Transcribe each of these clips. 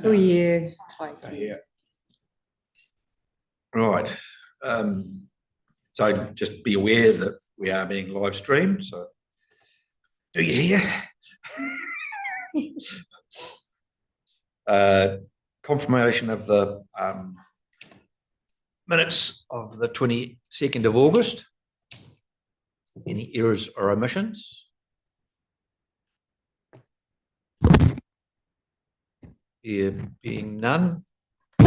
Oh, yeah. Yeah. Right. So just be aware that we are being live streamed. So do you hear? Confirmation of the minutes of the 22nd of August. Any errors or omissions? There being none. I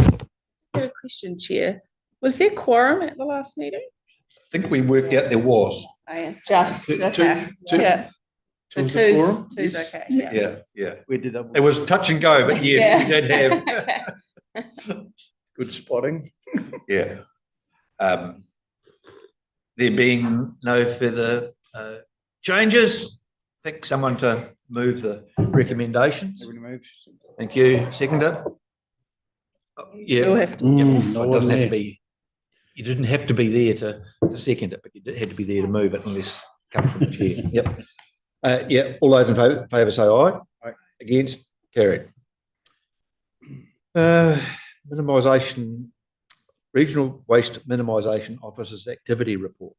have a question, Chair. Was there quorum at the last meeting? I think we worked out there was. Just okay. Yeah. The two's okay. Yeah. We did that. It was touch and go, but yes, we did have Good spotting. yeah. There being no further changes, I think someone to move the recommendations. Thank you. Seconder. Yeah. You'll have to. It doesn't have to be. You didn't have to be there to second it, but you had to be there to move it unless it comes from the chair. Yep. Yeah. All those in favour say aye. Aye. Against? Carried. Minimisation. Regional Waste Minimisation Officer's Activity Report.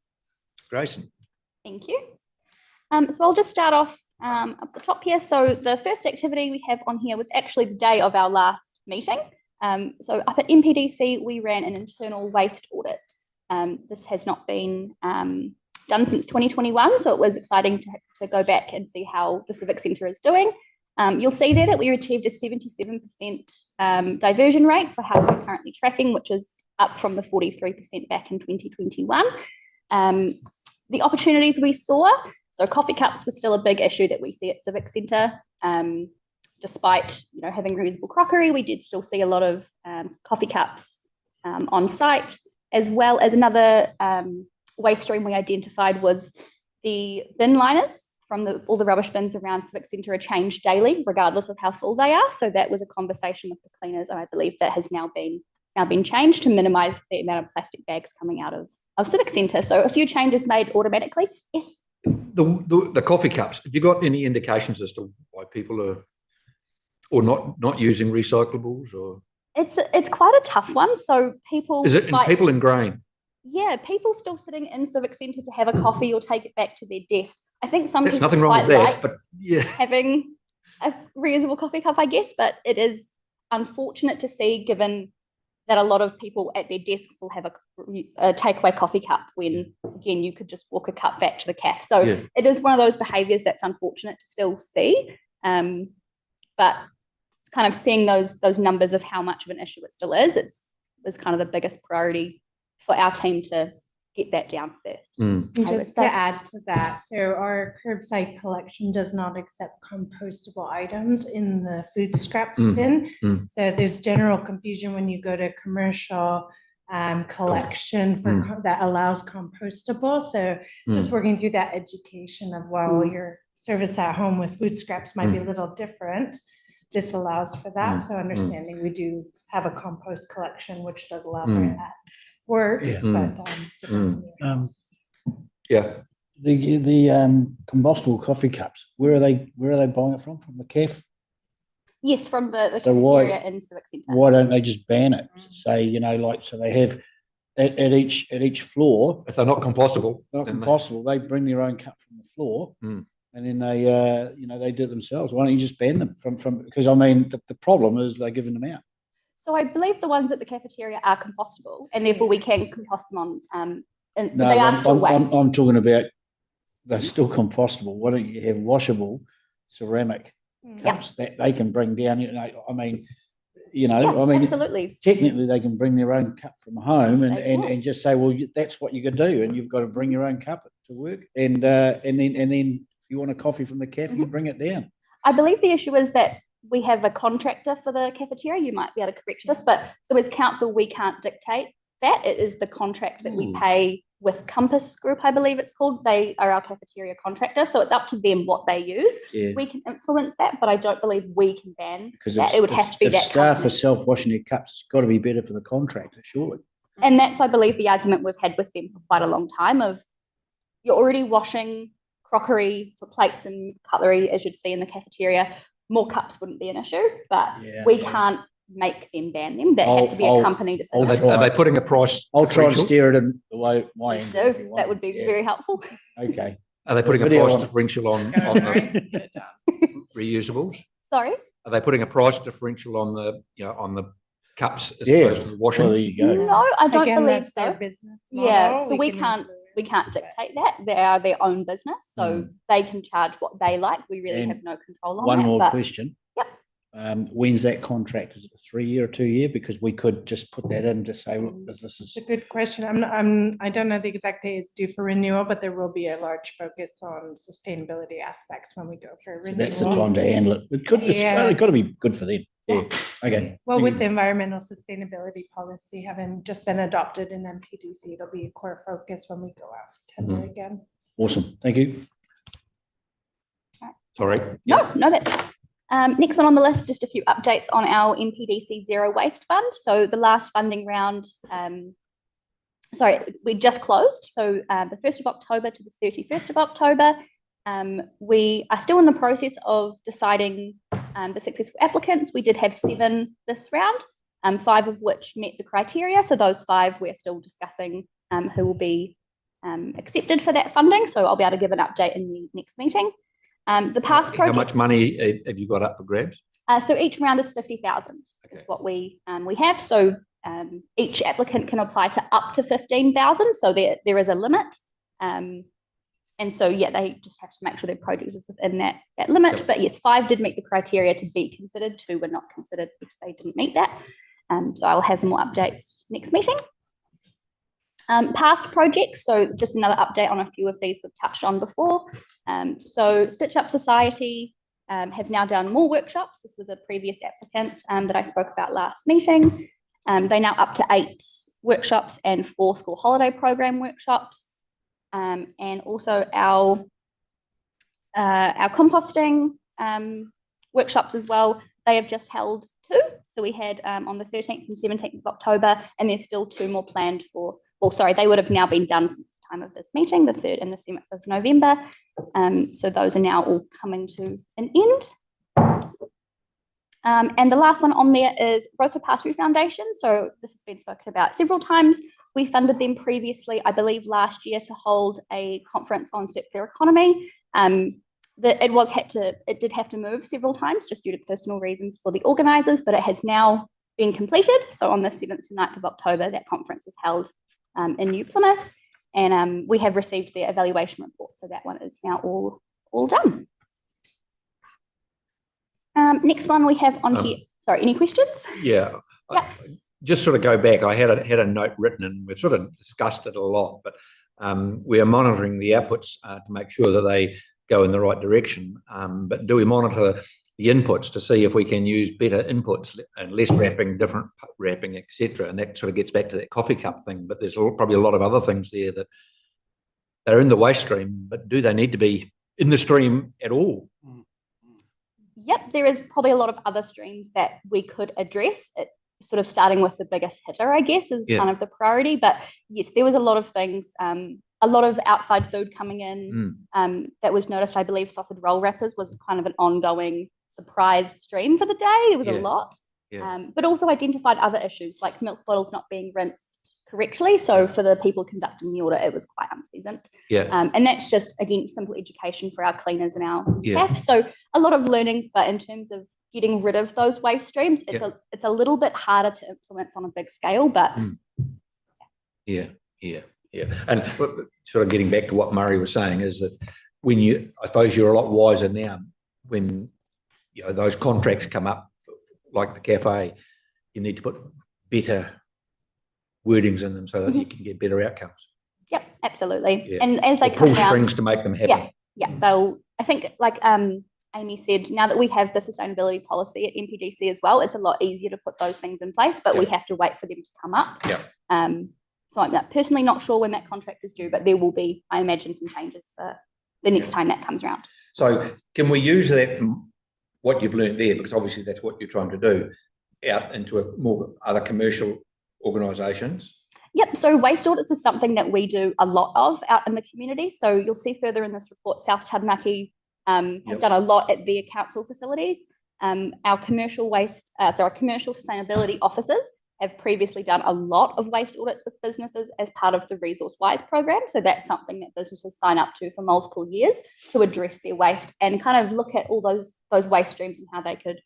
Grayson. Thank you. So I'll just start off up the top here. So the first activity we have on here was actually the day of our last meeting. So up at MPDC, we ran an internal waste audit. This has not been done since 2021, so it was exciting to go back and see how the Civic Centre is doing. You'll see there that we achieved a 77% diversion rate for how we're currently tracking, which is up from the 43% back in 2021. The opportunities we saw, so coffee cups was still a big issue that we see at Civic Centre. Despite having reusable crockery, we did still see a lot of coffee cups on site, as well as another waste stream we identified was the bin liners from all the rubbish bins around Civic Centre are changed daily, regardless of how full they are. So that was a conversation with the cleaners, and I believe that has now been changed to minimise the amount of plastic bags coming out of Civic Centre. So a few changes made automatically. Yes. The coffee cups. Have you got any indications as to why people are or not using recyclables? Or it's quite a tough one. So people people in grain. Yeah, people still sitting in Civic Centre to have a coffee or take it back to their desk. I think some There's people nothing wrong with that, but yeah, having a reusable coffee cup, I guess. But it is unfortunate to see, given that a lot of people at their desks will have a takeaway coffee cup when, again, you could just walk a cup back to the cafe. So it is one of those behaviours that's unfortunate to still see. But it's kind of seeing those numbers of how much of an issue it still is kind of the biggest priority for our team to get that down first. And just to add to that, so our curbside collection does not accept compostable items in the food scraps bin. So there's general confusion when you go to commercial collection that allows compostable. So just working through that education of your service at home with food scraps might be a little different. This allows for that. So understanding we do have a compost collection, which does allow for that work, but the combustible coffee cups, where are they buying it from the cafe? Yes, from the cafeteria in Civic Centre. Why don't they just ban it? Say, so they have at each floor. If they're not compostable, they bring their own cup from the floor, and then they do it themselves. Why don't you just ban them from? Because I mean, the problem is they're giving them out. So I believe the ones at the cafeteria are compostable, and therefore we can compost them on. But they are still waste. I'm talking about they're still compostable. Why don't you have washable ceramic cups that they can bring down? Absolutely. Technically, they can bring their own cup from home and just say, well, that's what you got to do, and you've got to bring your own cup to work, and then if you want a coffee from the cafe, you bring it down. I believe the issue is that we have a contractor for the cafeteria. You might be able to correct this, but so as council, we can't dictate that. It is the contract that we pay with Compass Group, I believe it's called. They are our cafeteria contractor, so it's up to them what they use. We can influence that, but I don't believe we can ban that. It would have to be that staff are self-washing their cups. It's got to be better for the contractor, surely. And that's, I believe, the argument we've had with them for quite a long time of you're already washing crockery for plates and cutlery, as you'd see in the cafeteria. more cups wouldn't be an issue, but Yeah, we yeah. can't make them ban them. That has to be I'll- a company I'll decision. try. Are they putting a price? I'll try and differential? steer it in the way my Please end. do. if you want. That would be Yeah. very helpful. Okay. Are they putting a Video price on. differential on Go, the Mary, get it done. reusables? Sorry. Are they putting a price differential on the, on the cups as Yeah. opposed to the washing? Well, there you go. No, I don't Again, believe that's their so. business Yeah, model. so we can't influence, but- dictate that. They are their own business, so they can charge what they like. We really And have no control on One that. more but question. Yep. When's that contract? Is it a 3-year or 2-year? Because we could just put that in to say, look, this is. It's a good question. I don't know the exact date it's due for renewal, but there will be a large focus on sustainability aspects when we go for So renewal. that's the time to handle it. It's Yeah. got to be good for them. Yeah. Okay. Well, Thank with you. the environmental sustainability policy having just been adopted in MPDC, it'll be a core focus when we go out to tender again. Awesome. Thank you. Sorry. no, that's fine. Next one on the list, just a few updates on our MPDC Zero Waste Fund. So the last funding round, we just closed. So the 1st of October to the 31st of October. We are still in the process of deciding the successful applicants. We did have 7 this round, 5 of which met the criteria. So those 5 we're still discussing who will be accepted for that funding. So I'll be able to give an update in the next meeting. The past How project. much money have you got up for grabs? So each round is 50,000 is what we have. So each applicant can apply to up to 15,000. So there is a limit. And so, yeah, they just have to make sure their project is within that limit. Yep. But yes, 5 did meet the criteria to be considered. 2 were not considered because they didn't meet that. So I'll have more updates next meeting. Past projects, so just another update on a few of these we've touched on before. So Stitch Up Society have now done more workshops. This was a previous applicant that I spoke about last meeting. They're now up to 8 workshops and 4 school holiday program workshops. And also our composting workshops as well. They have just held 2. So we had on the 13th and 17th of October, and there's still 2 more planned for, they would have now been done since the time of this meeting, the 3rd and the 7th of November. So those are now all coming to an end. And the last one on there is Rotopatu Foundation. So this has been spoken about several times. We funded them previously, I believe last year, to hold a conference on circular economy. It did have to move several times just due to personal reasons for the organisers, but it has now been completed. So on the 7th to 9th of October, that conference was held in New Plymouth, and we have received their evaluation report. So that one is now all done. Next one we have on here. Sorry, any questions? Yeah. Yeah. Just sort of go back. I had a note written, and we've sort of discussed it a lot, but we are monitoring the outputs to make sure that they go in the right direction. But do we monitor the inputs to see if we can use better inputs and less wrapping, different wrapping, etc.? And that sort of gets back to that coffee cup thing. But there's probably a lot of other things there that they're in the waste stream, but do they need to be in the stream at all? Yep, there is probably a lot of other streams that we could address. It, sort of starting with the biggest hitter, I guess, is kind of the priority. But yes, there was a lot of things, a lot of outside food coming in that was noticed. I believe sausage roll wrappers was kind of an ongoing surprise stream for the day. There was a lot, but also identified other issues like milk bottles not being rinsed correctly. So for the people conducting the audit, it was quite unpleasant. And that's just, again, simple education for our cleaners and our staff. So a lot of learnings, but in terms of getting rid of those waste streams, it's a little bit harder to influence on a big scale, but And sort of getting back to what Murray was saying is that when I suppose you're a lot wiser now when those contracts come up, like the cafe, you need to put better wordings in them so that you can get better outcomes. Yep, absolutely. And as they come pull around, strings to make them happen. they'll, I think, like Amy said, now that we have the sustainability policy at MPDC as well, it's a lot easier to put those things in place, but we have to wait for them to come up. So I'm personally not sure when that contract is due, but there will be, I imagine, some changes for the next time that comes around. So can we use that, what you've learned there, because obviously that's what you're trying to do, out into more other commercial organisations? Yep, so waste audits is something that we do a lot of out in the community. So you'll see further in this report, South Taranaki has done a lot at their council facilities. Our commercial sustainability officers have previously done a lot of waste audits with businesses as part of the Resource Wise program. So that's something that businesses sign up to for multiple years to address their waste and kind of look at all those waste streams and how they could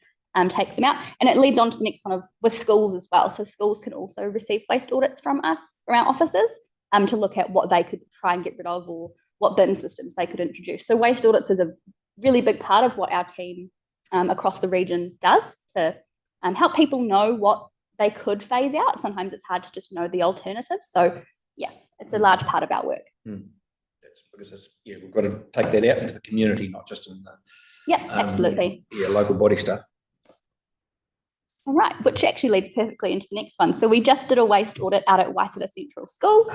take them out. And it leads on to the next one with schools as well. So schools can also receive waste audits from us, from our officers, to look at what they could try and get rid of or what bin systems they could introduce. So waste audits is a really big part of what our team across the region does to help people know what they could phase out. Sometimes it's hard to just know the alternatives. So yeah, it's a large part of our work. That's because we've got to take that out into the community, not just in the absolutely. Local body stuff. All right, which actually leads perfectly into the next one. So we just did a waste audit out at Waitara Central School.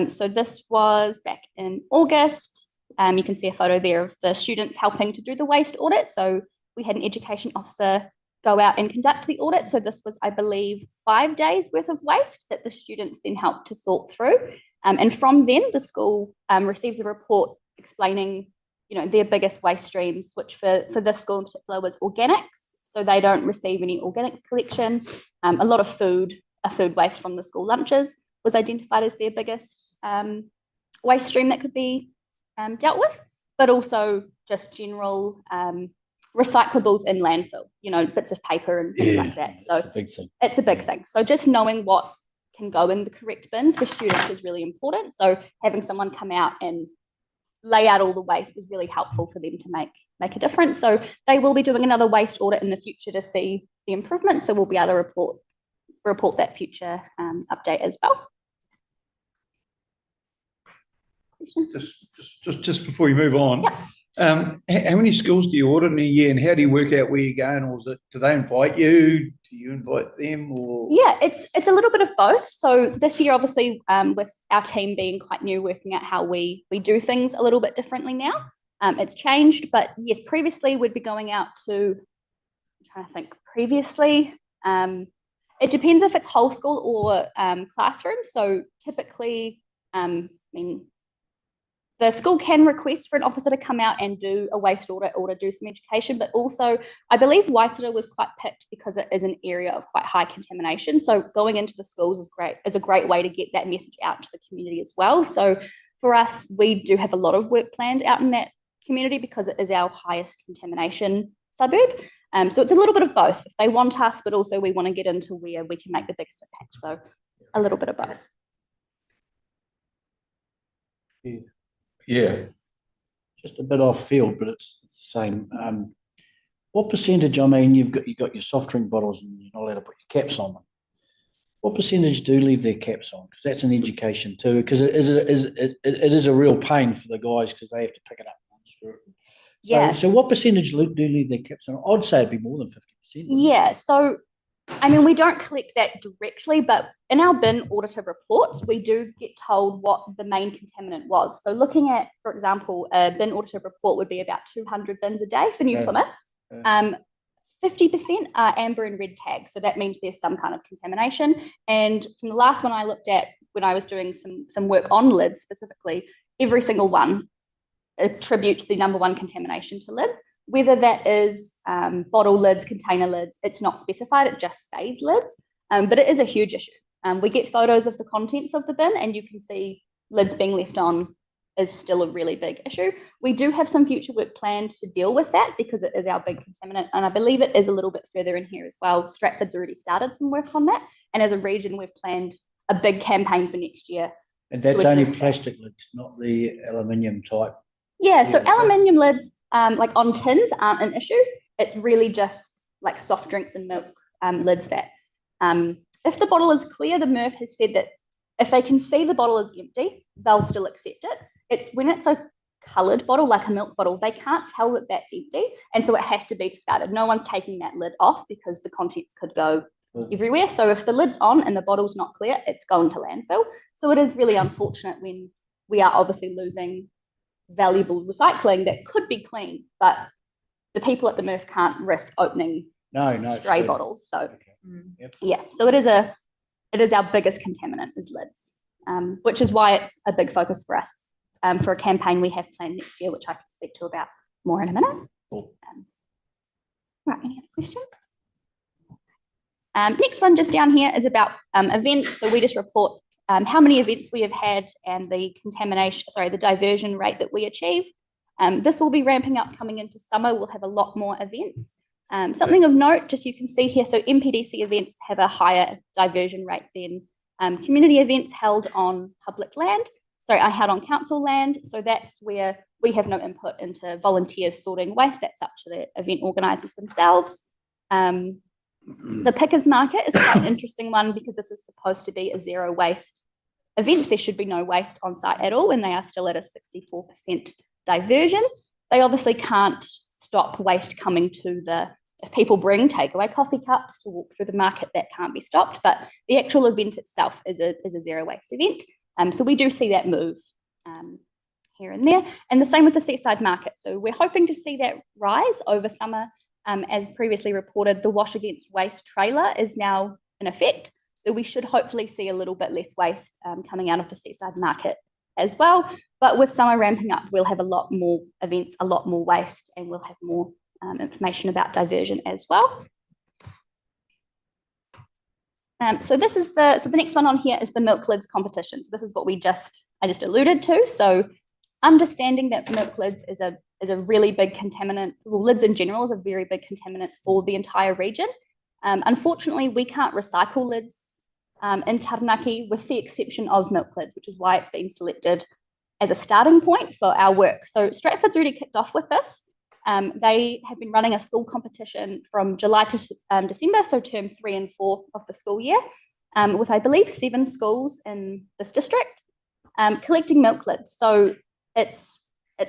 So this was back in August. You can see a photo there of the students helping to do the waste audit. So we had an education officer go out and conduct the audit. So this was, I believe, 5 days worth of waste that the students then helped to sort through. And from then, the school receives a report explaining, their biggest waste streams, which for this school in particular was organics. So they don't receive any organics collection. A lot of food waste from the school lunches was identified as their biggest waste stream that could be dealt with, but also just general recyclables in landfill, bits of paper and things like that. So it's a big thing. It's a big thing. So just knowing what can go in the correct bins for students is really important. So having someone come out and lay out all the waste is really helpful for them to make a difference. So they will be doing another waste audit in the future to see the improvements. So we'll be able to report that future update as well. Just before you move on, how many schools do you audit in a year, and how do you work out where you're going? Or do they invite you? Do you invite them? Or it's a little bit of both. So this year, obviously, with our team being quite new, working out how we do things a little bit differently now. It's changed, but yes, previously we'd be going out to. I'm trying to think. Previously, it depends if it's whole school or classroom. So typically, the school can request for an officer to come out and do a waste audit or to do some education, but also I believe Waitara was quite picked because it is an area of quite high contamination. So going into the schools is a great way to get that message out to the community as well. So for us, we do have a lot of work planned out in that community because it is our highest contamination suburb. So it's a little bit of both. If they want us, but also we want to get into where we can make the biggest impact. So a little bit of both. yeah, Just a bit off field, but it's the same. What percentage? You've got your soft drink bottles and you're not allowed to put your caps on them. What percentage do leave their caps on? Because that's an education too. Because it is a real pain for the guys because they have to pick it up. So what percentage do leave their caps on? I'd say it'd be more than 50%. Yeah. So we don't collect that directly, but in our bin auditor reports, we do get told what the main contaminant was. So looking at, for example, a bin auditor report would be about 200 bins a day for New Plymouth. 50% are amber and red tags. So that means there's some kind of contamination. And from the last one I looked at when I was doing some work on lids specifically, every single one attributes the number one contamination to lids. Whether that is bottle lids, container lids, it's not specified, it just says lids, but it is a huge issue. We get photos of the contents of the bin and you can see lids being left on is still a really big issue. We do have some future work planned to deal with that because it is our big contaminant, and I believe it is a little bit further in here as well. Stratford's already started some work on that, and as a region we've planned a big campaign for next year. And that's only plastic lids, not the aluminium type. Yeah, so aluminium lids, like on tins, aren't an issue. It's really just like soft drinks and milk lids that, if the bottle is clear, the MRF has said that if they can see the bottle is empty, they'll still accept it. It's when it's a coloured bottle, like a milk bottle, they can't tell that that's empty, and so it has to be discarded. No one's taking that lid off because the contents could go everywhere. So if the lid's on and the bottle's not clear, it's going to landfill. So it is really unfortunate when we are obviously losing valuable recycling that could be clean, but the people at the MRF can't risk opening stray bottles. So so it is our biggest contaminant is lids, which is why it's a big focus for us for a campaign we have planned next year, which I can speak to about more in a minute. Right, any other questions? Next one just down here is about events. So we just report how many events we have had and the the diversion rate that we achieve. This will be ramping up coming into summer. We'll have a lot more events. Something of note, just you can see here, so MPDC events have a higher diversion rate than community events held on public land. So I held on council land. So that's where we have no input into volunteers sorting waste. That's up to the event organisers themselves. The pickers market is quite an interesting one because this is supposed to be a zero waste event. There should be no waste on site at all, and they are still at a 64% diversion. They obviously can't stop waste coming to if people bring takeaway coffee cups to walk through the market, that can't be stopped, but the actual event itself is a zero waste event. So we do see that move here and there, and the same with the seaside market. So we're hoping to see that rise over summer. As previously reported, the Wash Against Waste trailer is now in effect. So we should hopefully see a little bit less waste coming out of the seaside market as well. But with summer ramping up, we'll have a lot more events, a lot more waste, and we'll have more information about diversion as well. So the next one on here is the milk lids competition. So this is what I just alluded to. So understanding that milk lids is a really big contaminant. Well, lids in general is a very big contaminant for the entire region. Unfortunately, we can't recycle lids in Taranaki with the exception of milk lids, which is why it's been selected as a starting point for our work. So Stratford's already kicked off with this. They have been running a school competition from July to December, so term 3 and 4 of the school year, with I believe 7 schools in this district, collecting milk lids. So it's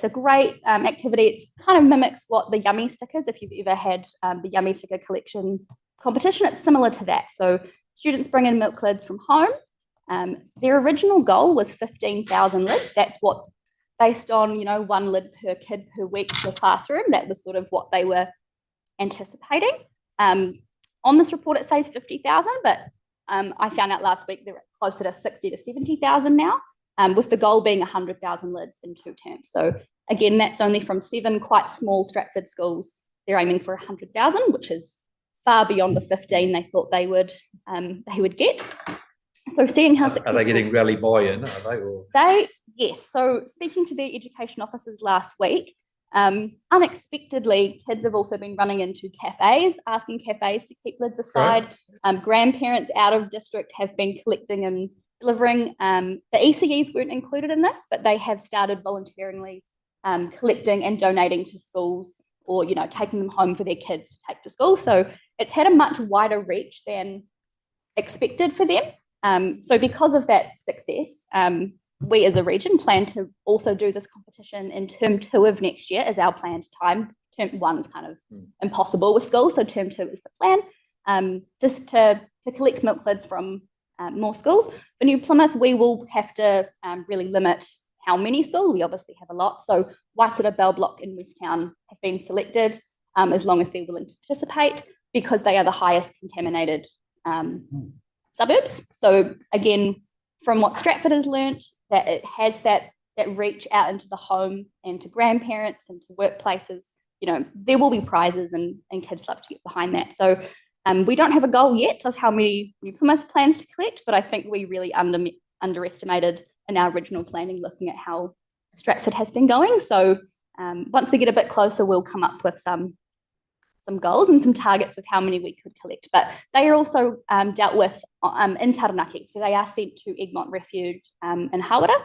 a great activity. It kind of mimics what the Yummy stickers, if you've ever had the Yummy sticker collection competition, it's similar to that. So students bring in milk lids from home. Their original goal was 15,000 lids. That's what, based on, one lid per kid per week per classroom, that was sort of what they were anticipating. On this report, it says 50,000, but I found out last week they're closer to 60 to 70,000 now. With the goal being 100,000 lids in 2 terms. So again, that's only from 7 quite small Stratford schools. They're aiming for 100,000, which is far beyond the 15 they thought they would get. So seeing how successful. Are they getting rally buy-in? Are they? Yes. So speaking to their education officers last week, unexpectedly, kids have also been running into cafes, asking cafes to keep lids aside. Right. Grandparents out of district have been collecting and delivering. The ECEs weren't included in this, but they have started voluntarily collecting and donating to schools, or taking them home for their kids to take to school. So it's had a much wider reach than expected for them. So because of that success, we as a region plan to also do this competition in term 2 of next year as our planned time. Term 1 is kind of impossible with schools, so term 2 is the plan, just to collect milk lids from more schools. For New Plymouth, we will have to really limit how many schools. We obviously have a lot. So Waitara, Bell Block and West Town have been selected as long as they're willing to participate, because they are the highest contaminated suburbs. So again, from what Stratford has learnt, that it has that reach out into the home and to grandparents and to workplaces. There will be prizes, and kids love to get behind that. So we don't have a goal yet of how many New Plymouth plans to collect, but I think we really underestimated in our original planning, looking at how Stratford has been going. So once we get a bit closer, we'll come up with some goals and some targets of how many we could collect. But they are also dealt with in Taranaki. So they are sent to Egmont Refuge in Hawera,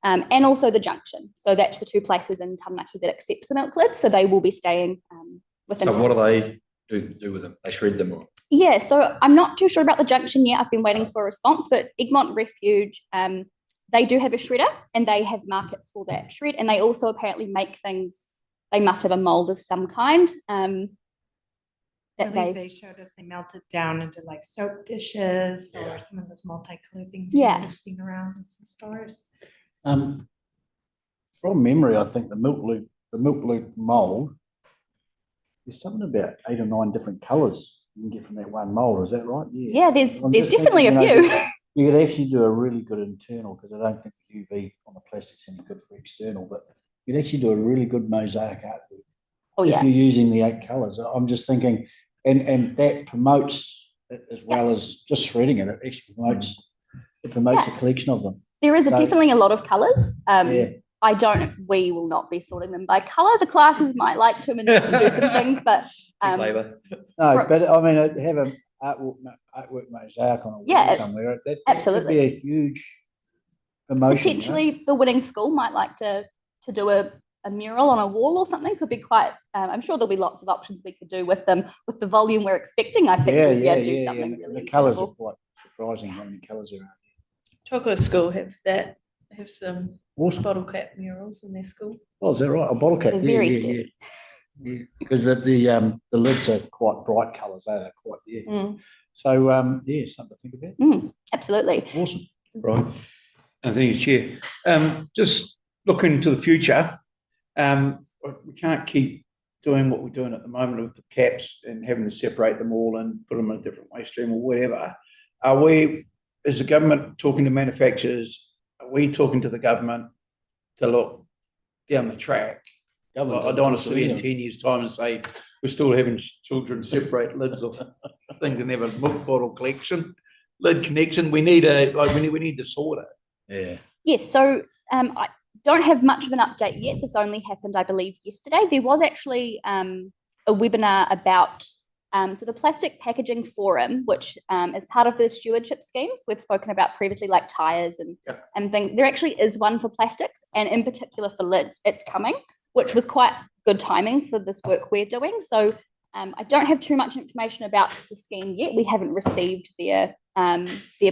and also the Junction. So that's the 2 places in Taranaki that accepts the milk lids. So they will be staying within. So what do they do with them? They shred them or? Yeah, so I'm not too sure about the Junction yet. I've been waiting for a response, but Egmont Refuge, they do have a shredder, and they have markets for that shred. And they also apparently make things, they must have a mold of some kind. They showed us they melted down into like soap dishes or some of those multicolored things you might have seen around in some stores. From memory, I think the milk loop mold, there's something about 8 or 9 different colours you can get from that one mold. Is that right? Yeah, there's definitely a few. You could actually do a really good internal, because I don't think the UV on the plastic's any good for external, but you'd actually do a really good mosaic artwork. Oh, if yeah. you're using the 8 colours. I'm just thinking, and that promotes it as well as just shredding it. It actually promotes a collection of them. There is So- definitely a lot of colours. Yeah. We will not be sorting them by colour. The classes might like to do some things, but Flavor. No, but I mean, have an artwork mosaic on a wall somewhere. That could absolutely. be a huge promotion. Potentially the winning school might like to do a mural on a wall or something. Could be quite, I'm sure there'll be lots of options we could do with them. With the volume we're expecting, I think we'll be able to do something really the colours are incredible. quite surprising how many colours there are. Chocolate School have some Awesome. bottle cap murals in their school. Oh, is that right? A bottle cap. They're very sturdy. Yeah. Because the lids are quite bright colours. They're quite So something to think about. Absolutely. Awesome. Right. I think, Chair. Just looking to the future, we can't keep doing what we're doing at the moment with the caps and having to separate them all and put them in a different waste stream or whatever. Are we, as the government, talking to manufacturers? Are we talking to the government to look down the track? I don't want to see in 10 years' time and say we're still having children separate lids of things and have a milk bottle collection, lid connection. We need we need to sort it. Yeah. Yes, so I don't have much of an update yet. This only happened, I believe, yesterday. There was actually a webinar about so the Plastic Packaging Forum, which is part of the stewardship schemes we've spoken about previously, like tyres and things. There actually is one for plastics, and in particular for lids. It's coming, which was quite good timing for this work we're doing. So I don't have too much information about the scheme yet. We haven't received their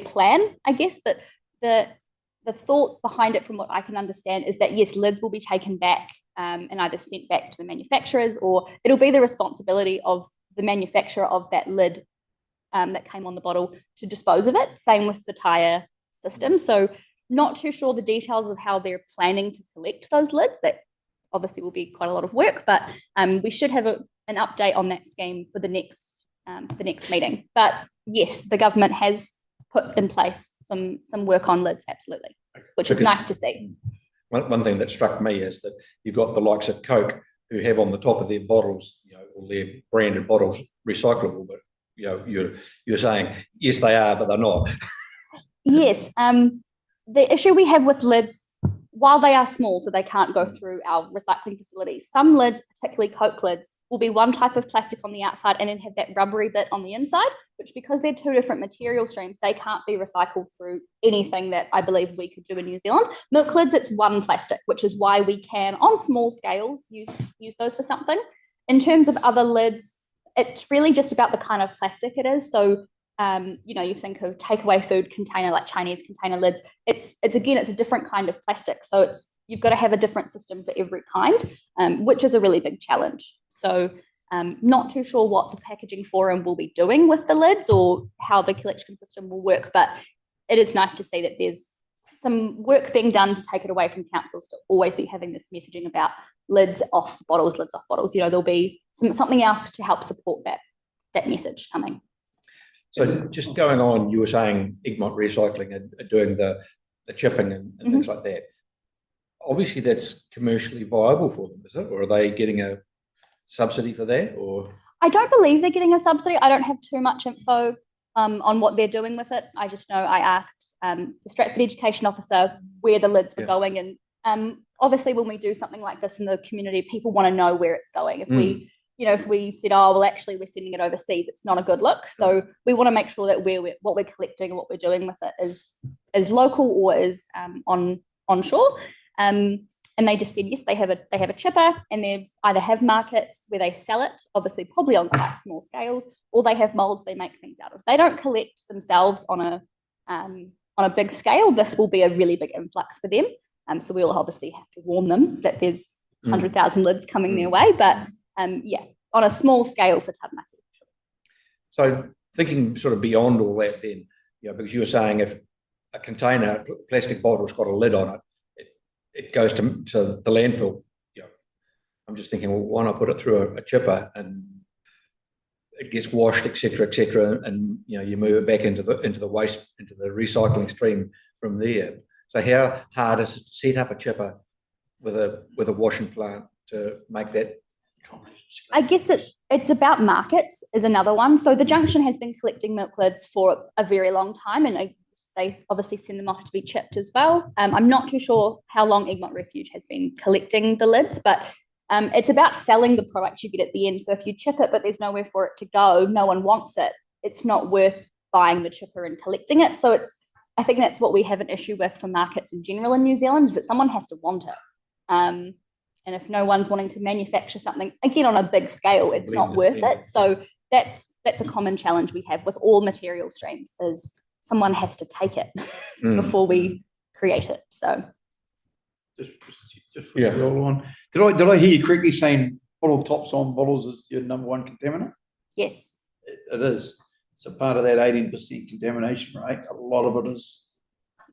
plan, I guess, but the thought behind it, from what I can understand, is that yes, lids will be taken back and either sent back to the manufacturers, or it'll be the responsibility of the manufacturer of that lid that came on the bottle to dispose of it. Same with the tyre system. So not too sure the details of how they're planning to collect those lids. That obviously will be quite a lot of work, but we should have an update on that scheme for the next meeting. But yes, the government has put in place some work on lids, absolutely, which is nice to see. One thing that struck me is that you've got the likes of Coke who have on the top of their bottles, all their branded bottles recyclable, but you're saying yes they are, but they're not. Yes, the issue we have with lids, while they are small, so they can't go through our recycling facilities, some lids, particularly Coke lids, will be one type of plastic on the outside and then have that rubbery bit on the inside, which, because they're two different material streams, they can't be recycled through anything that I believe we could do in New Zealand. Milk lids, it's one plastic, which is why we can, on small scales, use those for something. In terms of other lids, it's really just about the kind of plastic it is. So you think of takeaway food container, like Chinese container lids. It's a different kind of plastic. So you've got to have a different system for every kind, which is a really big challenge. So not too sure what the packaging forum will be doing with the lids or how the collection system will work, but it is nice to see that there's some work being done to take it away from councils to always be having this messaging about lids off bottles. There'll be something else to help support that message coming. So just going on, you were saying Egmont Recycling are doing the chipping and things like that. Obviously, that's commercially viable for them, is it? Or are they getting a subsidy for that? Or I don't believe they're getting a subsidy. I don't have too much info on what they're doing with it. I just know I asked the Stratford Education Officer where the lids were going, and obviously when we do something like this in the community, people want to know where it's going. If we said, oh, well, actually, we're sending it overseas, it's not a good look. So we want to make sure that what we're collecting and what we're doing with it is local or is onshore. And they just said, yes, they have a chipper, and they either have markets where they sell it, obviously probably on quite small scales, or they have molds they make things out of. They don't collect themselves on a big scale. This will be a really big influx for them. So we'll obviously have to warn them that there's 100,000 lids coming their way. But on a small scale for Taranaki. So thinking sort of beyond all that then, because you were saying if a container, plastic bottle's got a lid on it, it goes to the landfill. I'm just thinking, well, why not put it through a chipper and it gets washed, etc., and you move it back into the waste, into the recycling stream from there. So how hard is it to set up a chipper with a washing plant to make that I guess it's about markets is another one. So the Junction has been collecting milk lids for a very long time, and they obviously send them off to be chipped as well. I'm not too sure how long Egmont Refuge has been collecting the lids, but it's about selling the product you get at the end. So if you chip it, but there's nowhere for it to go, no one wants it, it's not worth buying the chipper and collecting it. So I think that's what we have an issue with for markets in general in New Zealand, is that someone has to want it. And if no one's wanting to manufacture something, again, on a big scale, it's not worth it. So that's a common challenge we have with all material streams, is someone has to take it before we create it. So just for the roll on. Did I hear you correctly saying bottle tops on bottles is your number one contaminant? yes. It is. So part of that 18% contamination rate, a lot of it is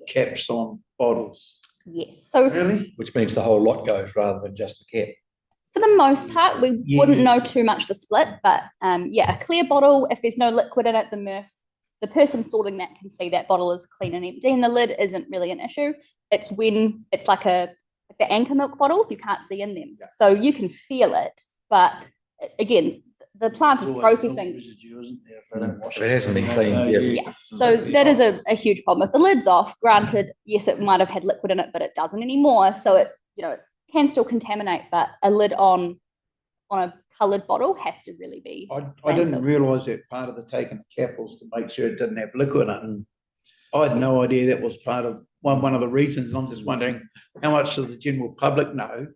caps on bottles. Yes. So Really? Which means the whole lot goes rather than just the cap. for the most part, we wouldn't know too much the split, but yeah, a clear bottle, if there's no liquid in it, the person sorting that can see that bottle is clean and empty, and the lid isn't really an issue. It's when it's like the anchor milk bottles, you can't see in them. So you can feel it, but again, the plant is processing. Residue, isn't there, if they don't wash If it hasn't been cleaned, Yeah, so that is a huge problem. If the lid's off, granted, yes, it might have had liquid in it, but it doesn't anymore. So it can still contaminate, but a lid on a coloured bottle has to really be. I didn't realise that part of the taking the cap was to make sure it didn't have liquid in it. I had no idea that was part of one of the reasons, and I'm just wondering how much does the general public know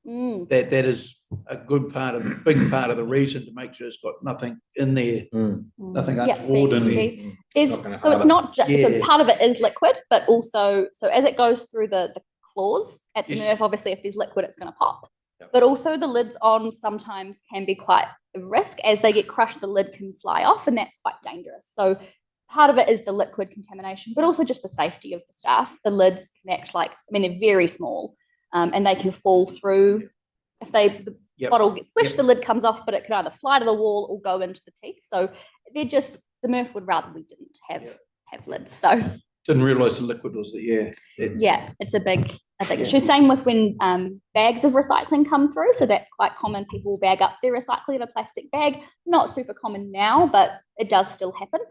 that is a big part of the reason to make sure it's got nothing in there, nothing untoward in there. So it's not just, so part of it is liquid, but also, so as it goes through the claws at the nerve, obviously if there's liquid, it's going to pop. But also the lids on sometimes can be quite a risk. As they get crushed, the lid can fly off, and that's quite dangerous. So part of it is the liquid contamination, but also just the safety of the staff. The lids can act like, they're very small, and they can fall through. If the bottle gets squished, the lid comes off, but it can either fly to the wall or go into the teeth. So they're just, the Murph would rather we didn't have lids. So didn't realise the liquid was there. Yeah, it's a big issue. Same with when bags of recycling come through. So that's quite common. People will bag up their recycling in a plastic bag. Not super common now, but it does still happen.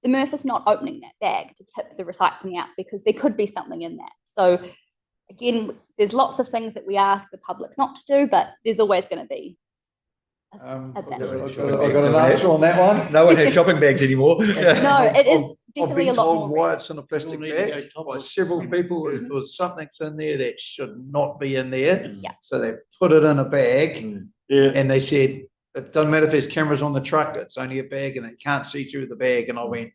The Murph is not opening that bag to tip the recycling out because there could be something in that. So again, there's lots of things that we ask the public not to do, but there's always going to be I've got an answer on that one. No one has shopping bags anymore. No, it is definitely a lot more. Why it's in a plastic bag by several people. There's something's in there that should not be in there. Yeah. So they put it in a bag, and they said it doesn't matter if there's cameras on the truck. It's only a bag, and they can't see through the bag. And I went,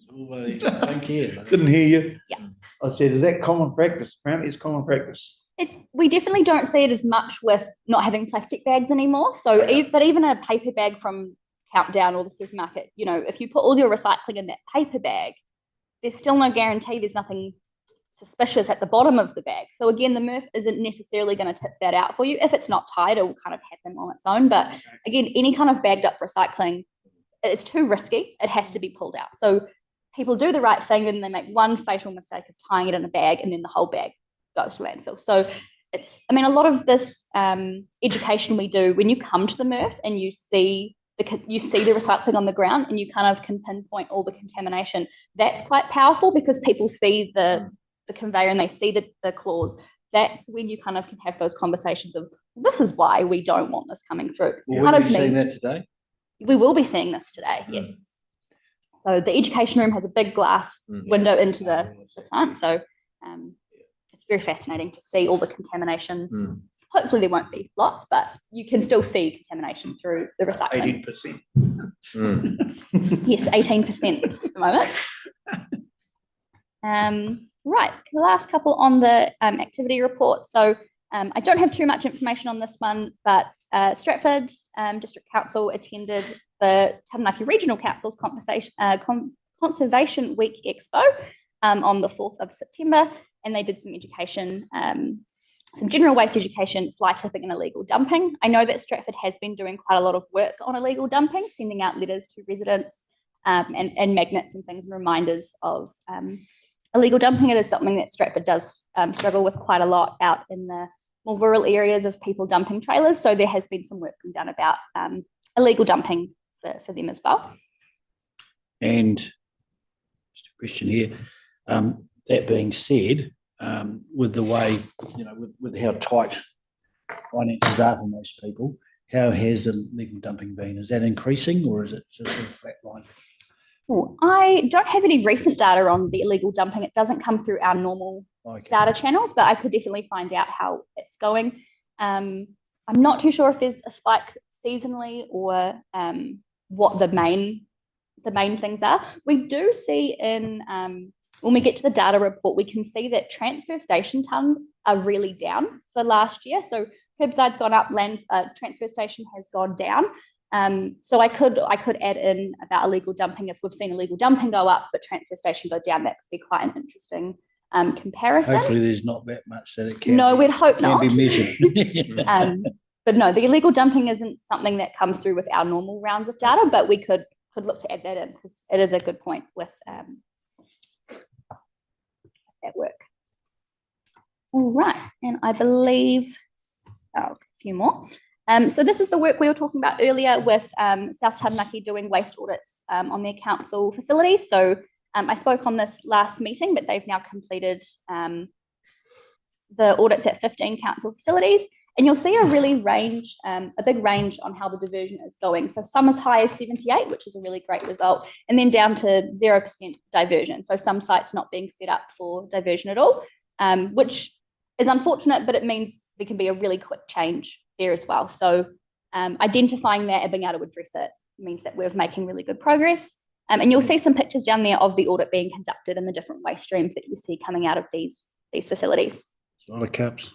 don't care. didn't hear you. Yeah. I said, is that common practice? Apparently, it's common practice. We definitely don't see it as much with not having plastic bags anymore. So, but even a paper bag from Countdown or the supermarket, if you put all your recycling in that paper bag, there's still no guarantee there's nothing suspicious at the bottom of the bag. So again, the Murph isn't necessarily going to tip that out for you. If it's not tied, it will kind of happen on its own. But again, any kind of bagged up recycling, it's too risky. It has to be pulled out. So people do the right thing and they make one fatal mistake of tying it in a bag, and then the whole bag goes to landfill. So a lot of this education we do, when you come to the Murph and you see the recycling on the ground and you kind of can pinpoint all the contamination, that's quite powerful because people see the conveyor and they see the claws. That's when you kind of can have those conversations of, this is why we don't want this coming through. Will we be seeing that today? We will be seeing this today, yes. So the education room has a big glass window into the plant. So it's very fascinating to see all the contamination. Hopefully there won't be lots, but you can still see contamination through the recycling. 18%. Yes, 18% at the moment. Right, the last couple on the activity report. So I don't have too much information on this one, but Stratford District Council attended the Taranaki Regional Council's Conservation Week Expo on the 4th of September, and they did some education, some general waste education, fly tipping and illegal dumping. I know that Stratford has been doing quite a lot of work on illegal dumping, sending out letters to residents and magnets and things and reminders of illegal dumping. It is something that Stratford does struggle with quite a lot out in the more rural areas of people dumping trailers. So there has been some work being done about illegal dumping for them as well. And just a question here. That being said, with the way, with how tight finances are for most people, how has the legal dumping been? Is that increasing or is it just sort of flat line? I don't have any recent data on the illegal dumping. It doesn't come through our normal data channels, but I could definitely find out how it's going. I'm not too sure if there's a spike seasonally or what the main things are. We do see in when we get to the data report, we can see that transfer station tons are really down for last year. So curbside's gone up, transfer station has gone down. So I could add in about illegal dumping. If we've seen illegal dumping go up, but transfer station go down, that could be quite an interesting comparison. Hopefully there's not that much that it can. No, we'd hope not. Be measured. But no, the illegal dumping isn't something that comes through with our normal rounds of data, but we could look to add that in because it is a good point with that work. All right, and I believe a few more. So this is the work we were talking about earlier with South Taranaki doing waste audits on their council facilities. So I spoke on this last meeting, but they've now completed the audits at 15 council facilities. And you'll see a big range on how the diversion is going. So some as high as 78, which is a really great result, and then down to 0% diversion. So some sites not being set up for diversion at all, which is unfortunate, but it means there can be a really quick change there as well. So identifying that and being able to address it means that we're making really good progress. And you'll see some pictures down there of the audit being conducted and the different waste streams that you see coming out of these facilities. It's a lot of cups.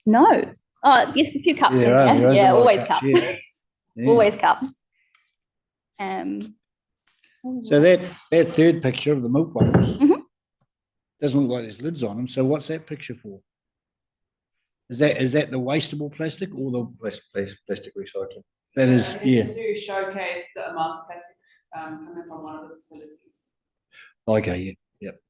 No. Oh, yes, a few cups in there. Yeah, always cups. Yeah. Always cups. So that third picture of the milk bottles doesn't look like there's lids on them. So what's that picture for? Is that the wastable plastic or the Plastic recycling? That is, yeah. To showcase the amounts of plastic coming from one of the facilities. Okay, yeah. Yep.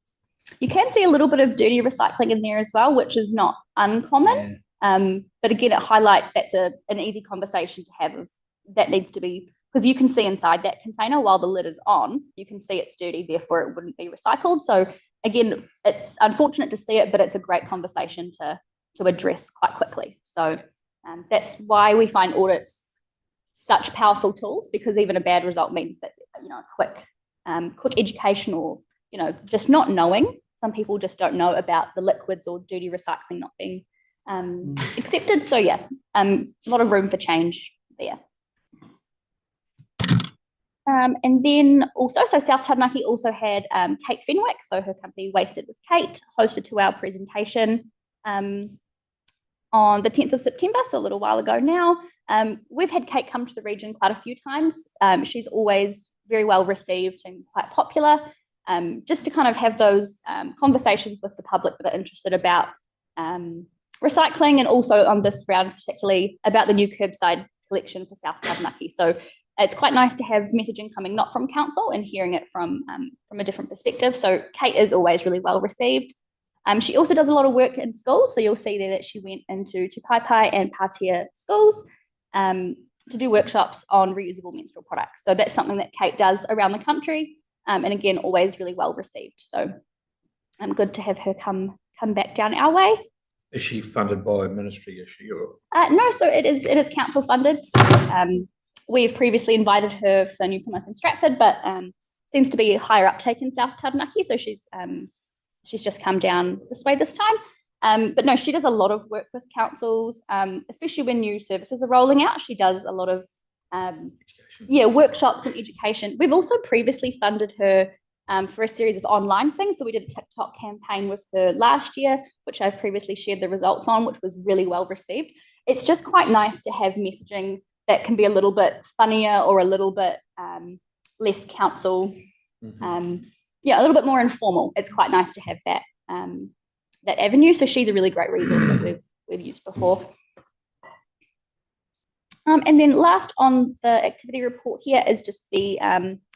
You can see a little bit of dirty recycling in there as well, which is not uncommon. But again, it highlights that's an easy conversation to have. That needs to be, because you can see inside that container while the lid is on, you can see it's dirty, therefore it wouldn't be recycled. So again, it's unfortunate to see it, but it's a great conversation to address quite quickly. So that's why we find audits such powerful tools, because even a bad result means that, quick education or, just not knowing. Some people just don't know about the liquids or dirty recycling not being accepted. So yeah, a lot of room for change there. And then also, so South Taranaki also had Kate Fenwick, so her company Wasted with Kate, hosted to our presentation on the 10th of September, so a little while ago now. We've had Kate come to the region quite a few times. She's always very well received and quite popular, just to kind of have those conversations with the public that are interested about recycling, and also on this round particularly about the new curbside collection for South Taranaki. So it's quite nice to have messaging coming not from council and hearing it from a different perspective. So Kate is always really well received. She also does a lot of work in schools. So you'll see there that she went into Te Pai Pai and Patia schools to do workshops on reusable menstrual products. So that's something that Kate does around the country. And again, always really well received. So I'm good to have her come back down our way. Is she funded by ministry? Is she? Or? No, so it is council funded. So, we've previously invited her for New Plymouth and Stratford, but seems to be a higher uptake in South Taranaki. So she's just come down this way this time. But no, she does a lot of work with councils, especially when new services are rolling out. She does a lot of workshops and education. We've also previously funded her for a series of online things. So we did a TikTok campaign with her last year, which I've previously shared the results on, which was really well received. It's just quite nice to have messaging that can be a little bit funnier or a little bit less council, a little bit more informal. It's quite nice to have that that avenue. So she's a really great resource that we've used before. And then last on the activity report here is just the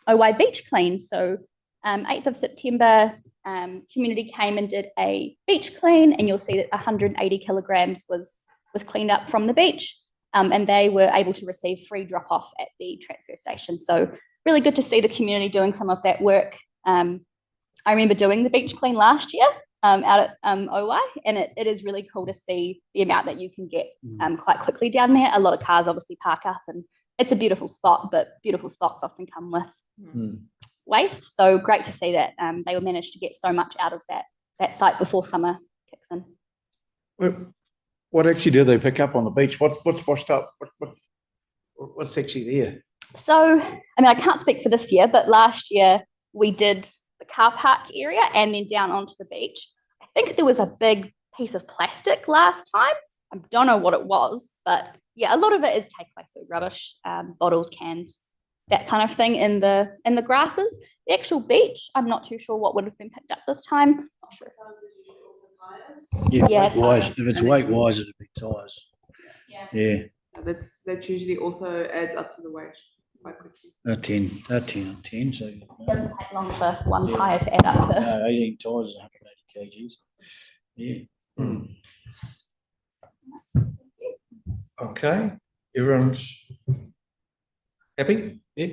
OY Beach Clean. So 8th of September, community came and did a beach clean, and you'll see that 180 kilograms was cleaned up from the beach. And they were able to receive free drop-off at the transfer station. So really good to see the community doing some of that work. I remember doing the beach clean last year out at OY, and it is really cool to see the amount that you can get quite quickly down there. A lot of cars obviously park up, and it's a beautiful spot, but beautiful spots often come with waste. So great to see that they were managed to get so much out of that site before summer kicks in. What actually do they pick up on the beach? What's washed up? What's actually there? So, I mean, I can't speak for this year, but last year we did the car park area and then down onto the beach. I think there was a big piece of plastic last time. I don't know what it was, but yeah, a lot of it is takeaway food rubbish, bottles, cans, that kind of thing in the grasses. The actual beach, I'm not too sure what would have been picked up this time. Not sure. Yeah, Yeah, weight-wise, tyres. if it's weight-wise, it'd be tyres. Yeah, That usually also adds up to the weight quite quickly. 10 on 10, so. It doesn't take long for one tyre to add up to. No, 18 tyres is 180 kgs. Yeah. Okay, everyone's happy? Yeah,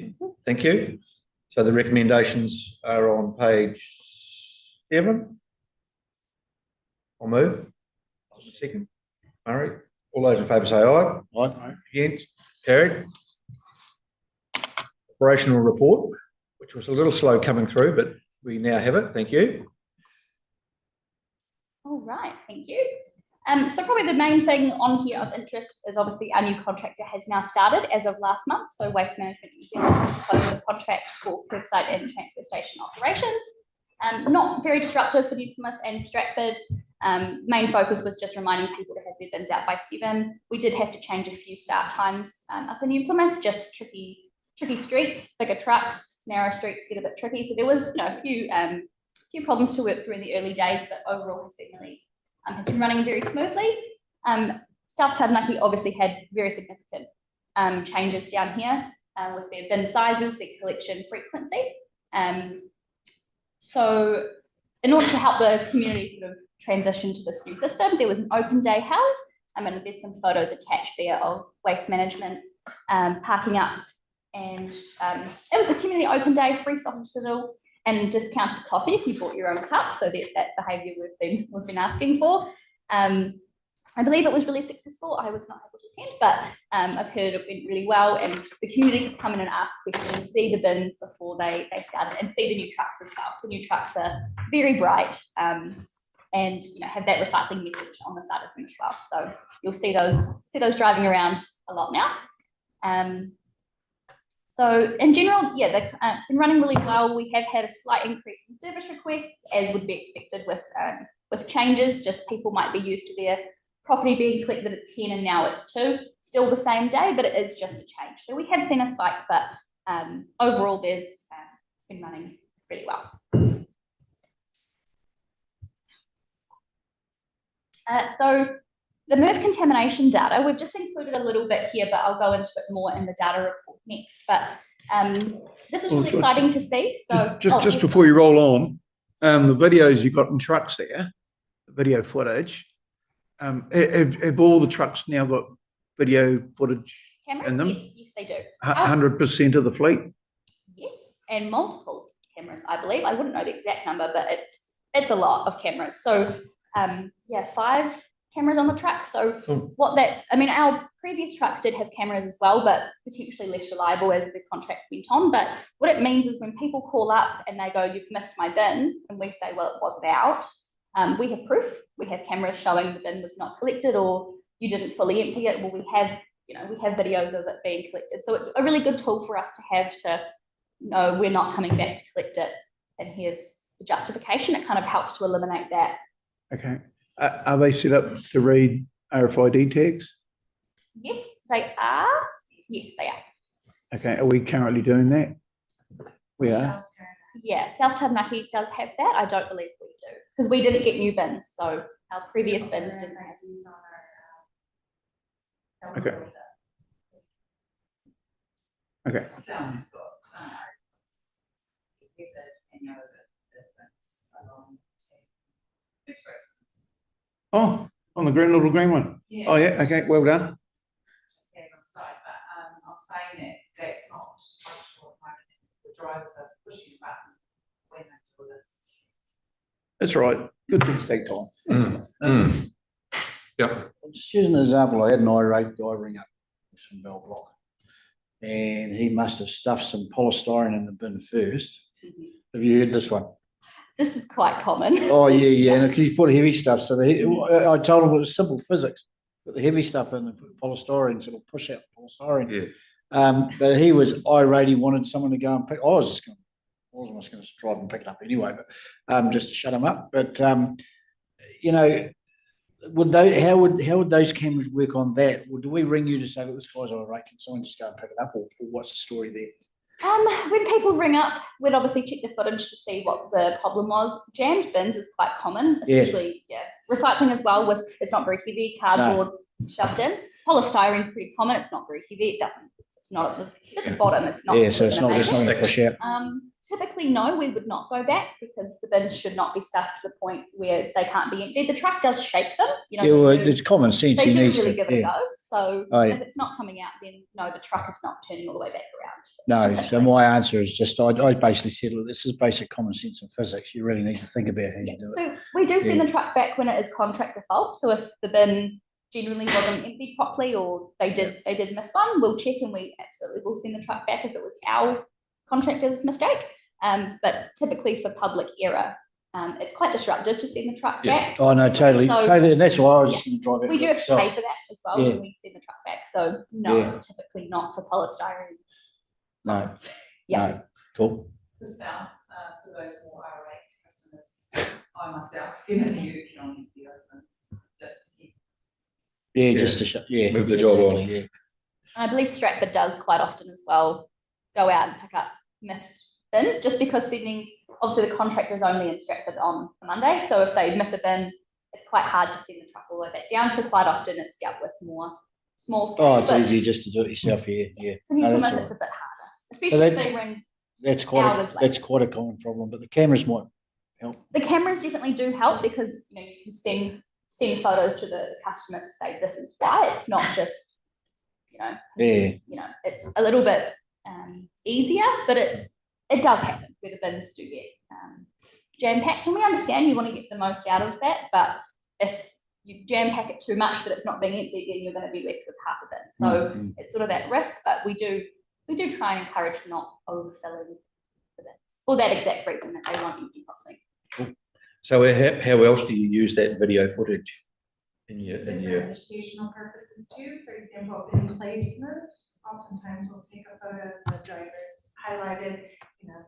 thank you. So the recommendations are on page 7. I'll move. Second. Murray. All those in favour say aye. Aye. Against? Carried. Operational report, which was a little slow coming through, but we now have it. Thank you. All right, thank you. So probably the main thing on here of interest is obviously our new contractor has now started as of last month. So Waste Management New Zealand closed the contract for curbside and transfer station operations. Not very disruptive for New Plymouth and Stratford. Main focus was just reminding people to have their bins out by 7. We did have to change a few start times up in New Plymouth, just tricky streets, bigger trucks, narrow streets get a bit tricky. So there was a few problems to work through in the early days, but overall has been running very smoothly. South Taranaki obviously had very significant changes down here with their bin sizes, their collection frequency. So in order to help the community sort of transition to this new system, there was an open day held. And there's some photos attached there of Waste Management parking up. And it was a community open day, free sausage sizzle and discounted coffee if you bought your own cup. So there's that behaviour we've been asking for. I believe it was really successful. I was not able to attend, but I've heard it went really well, and the community could come in and ask questions, see the bins before they started, and see the new trucks as well. The new trucks are very bright and have that recycling message on the side of them as well. So you'll see those driving around a lot now. So in general, yeah, it's been running really well. We have had a slight increase in service requests, as would be expected with changes. Just people might be used to their property being collected at 10 and now it's 2. Still the same day, but it is just a change. So we have seen a spike, but overall, it's been running really well. So the MRF contamination data, we've just included a little bit here, but I'll go into it more in the data report next. But this is really exciting to see. So just before you roll on, the videos you got in trucks there, the video footage, have all the trucks now got video footage cameras? in them? Yes, they do. 100% of the fleet? Yes, and multiple cameras, I believe. I wouldn't know the exact number, but it's a lot of cameras. So 5 cameras on the truck. So our previous trucks did have cameras as well, but potentially less reliable as the contract went on. But what it means is when people call up and they go, "You've missed my bin," and we say, "Well, it wasn't out," we have proof. We have cameras showing the bin was not collected or you didn't fully empty it. Well, we have videos of it being collected. So it's a really good tool for us to have to know we're not coming back to collect it, and here's the justification. It kind of helps to eliminate that. Okay. Are they set up to read RFID tags? Yes, they are. Yes, they are. Okay. Are we currently doing that? We are. Yeah, South Taranaki does have that. I don't believe we do because we didn't get new bins, so our previous bins didn't have these on our. Okay. Okay. Oh, on the little green one. Oh, yeah, okay, well done. On site, but I'm saying that that's not functional at the moment. The drivers are pushing a button when they do it. That's right. Good things take time. Yep. Just using an example, I had an irate guy ring up from Bell Block, and he must have stuffed some polystyrene in the bin first. Have you heard this one? This is quite common. Oh, yeah, and he's put heavy stuff. So I told him it was simple physics. Put the heavy stuff in the polystyrene, so it'll push out the polystyrene. Yeah. But he was irate. He wanted someone to go and pick. I was just going to drive and pick it up anyway, but just to shut him up. But you know, how would those cameras work on that? Or do we ring you to say that this guy's irate? Can someone just go and pick it up, or what's the story there? When people ring up, we'd obviously check the footage to see what the problem was. Jammed bins is quite common, especially recycling as well. With it's not very heavy, cardboard shoved in. Polystyrene is pretty common. It's not very heavy. It's not at the bottom. It's not. Yeah, so it's not going to push out. Typically, no, we would not go back because the bins should not be stuffed to the point where they can't be emptied. The truck does shake them. You know, well, it's common sense. They you do need really to give it a go. So if it's not coming out, then no, the truck is not turning all the way back around. No, so my answer is just I basically said, look, this is basic common sense in physics. You really need to think about how you do it. So we do send the truck back when it is contractor fault. So if the bin genuinely wasn't emptied properly or they did miss one, we'll check and we absolutely will send the truck back if it was our contractor's mistake. But typically for public error, it's quite disruptive to send the truck back. Oh no, totally. And that's why I was going to drive it. We do have to pay for that as well when we send the truck back. So no, typically not for polystyrene. No. Yeah. No. Cool. The south, for those more irate customers, I myself, given the you can only do just to shut. Yeah, move the job on. Yeah. I believe Stratford does quite often as well. Go out and pick up missed bins, just because Sydney, obviously the contractor is only in Stratford on a Monday, so if they miss a bin, it's quite hard to send the truck all the way back down. So quite often it's dealt with more small scale. Oh, it's easy just to do it yourself. Yeah. For Newfoundland, it's a bit harder, especially if they ring. That's quite a common problem, but the cameras might help. The cameras definitely do help because you can send photos to the customer to say this is why. It's not just it's a little bit easier, but it does happen where the bins do get jam packed, and we understand you want to get the most out of that, but if you jam pack it too much that it's not being emptied, then you're going to be left with half a bin. So it's sort of that risk, but we do try and encourage not overfilling the bins for that exact reason that they won't empty properly. Cool. So how else do you use that video footage in your educational purposes too? For example, in placement, oftentimes we'll take a photo of the drivers highlighted,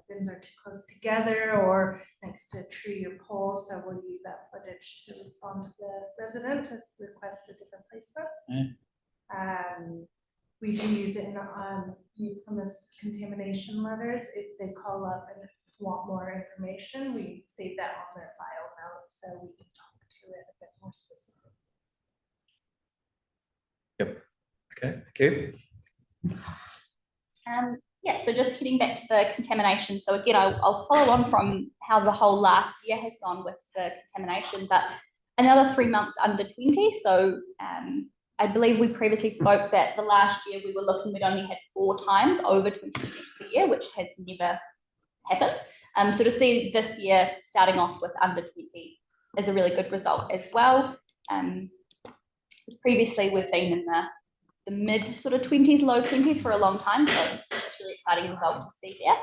bins are too close together or next to a tree or pole. So we'll use that footage to respond to the resident to request a different placement. We do use it in New Plymouth contamination letters. If they call up and want more information, we save that on their file now, so we can talk to it a bit more specific. Yep. Okay. Thank you. So just heading back to the contamination. So again, I'll follow on from how the whole last year has gone with the contamination, but another 3 months under 20. So I believe we previously spoke that the last year we'd only had 4 times over 20% per year, which has never happened. So to see this year starting off with under 20 is a really good result as well. Because previously we've been in the mid sort of 20s, low 20s for a long time. So it's a really exciting result to see there.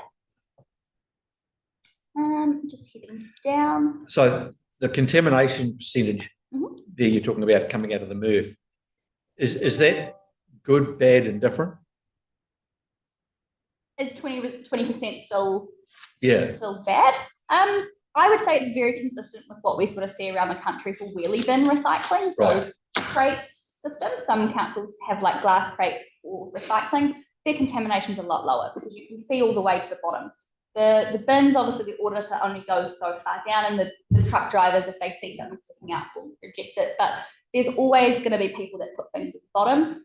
Just heading down. So the contamination percentage there you're talking about coming out of the MRF, is that good, bad, and different? Is 20% still still bad? I would say it's very consistent with what we sort of see around the country for wheelie bin recycling. So crate systems, some councils have like glass crates for recycling. Their contamination's a lot lower because you can see all the way to the bottom. The bins, obviously the auditor only goes so far down, and the truck drivers, if they see something sticking out, will reject it. But there's always going to be people that put things at the bottom.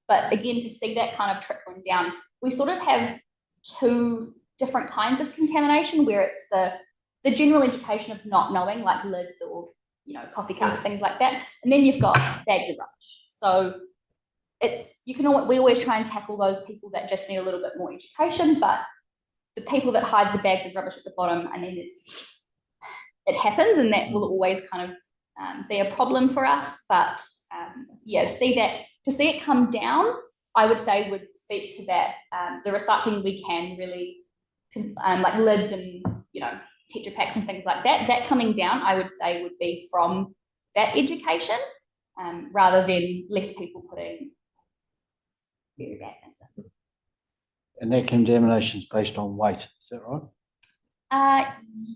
But again, to see that kind of trickling down, we sort of have 2 different kinds of contamination, where it's the the general education of not knowing, like lids or, coffee cups, things like that. And then you've got bags of rubbish. So we always try and tackle those people that just need a little bit more education, but the people that hide the bags of rubbish at the bottom, I mean, it happens, and that will always kind of be a problem for us. But to see it come down, I would say would speak to that. The recycling we can really, like lids and Tetra Packs and things like that. That coming down, I would say, would be from that education, rather than less people putting very bad things in. And that contamination is based on weight, is that right?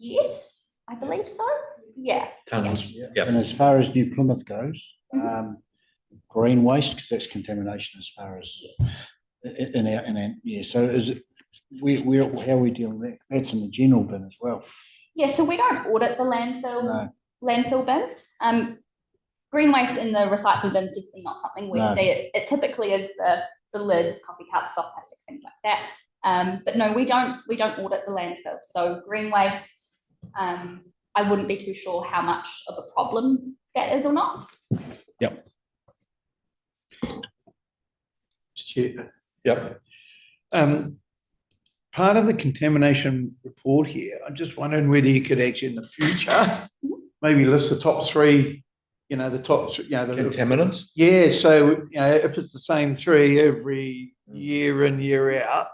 Yes, I believe so. Yeah. Tons. Yeah. Yep. And as far as New Plymouth goes, green waste, because that's contamination as far as so is it, how are we dealing with that? That's in the general bin as well. Yeah, so we don't audit the landfill bins. Green waste in the recycling bin is definitely not something we see. It typically is the lids, coffee cups, soft plastic, things like that. But no, we don't audit the landfill. So green waste, I wouldn't be too sure how much of a problem that is or not. Yep. Yep. Part of the contamination report here, I'm just wondering whether you could actually in the future maybe list the top three, the top, Contaminants. Yeah, so if it's the same three every year in, year out,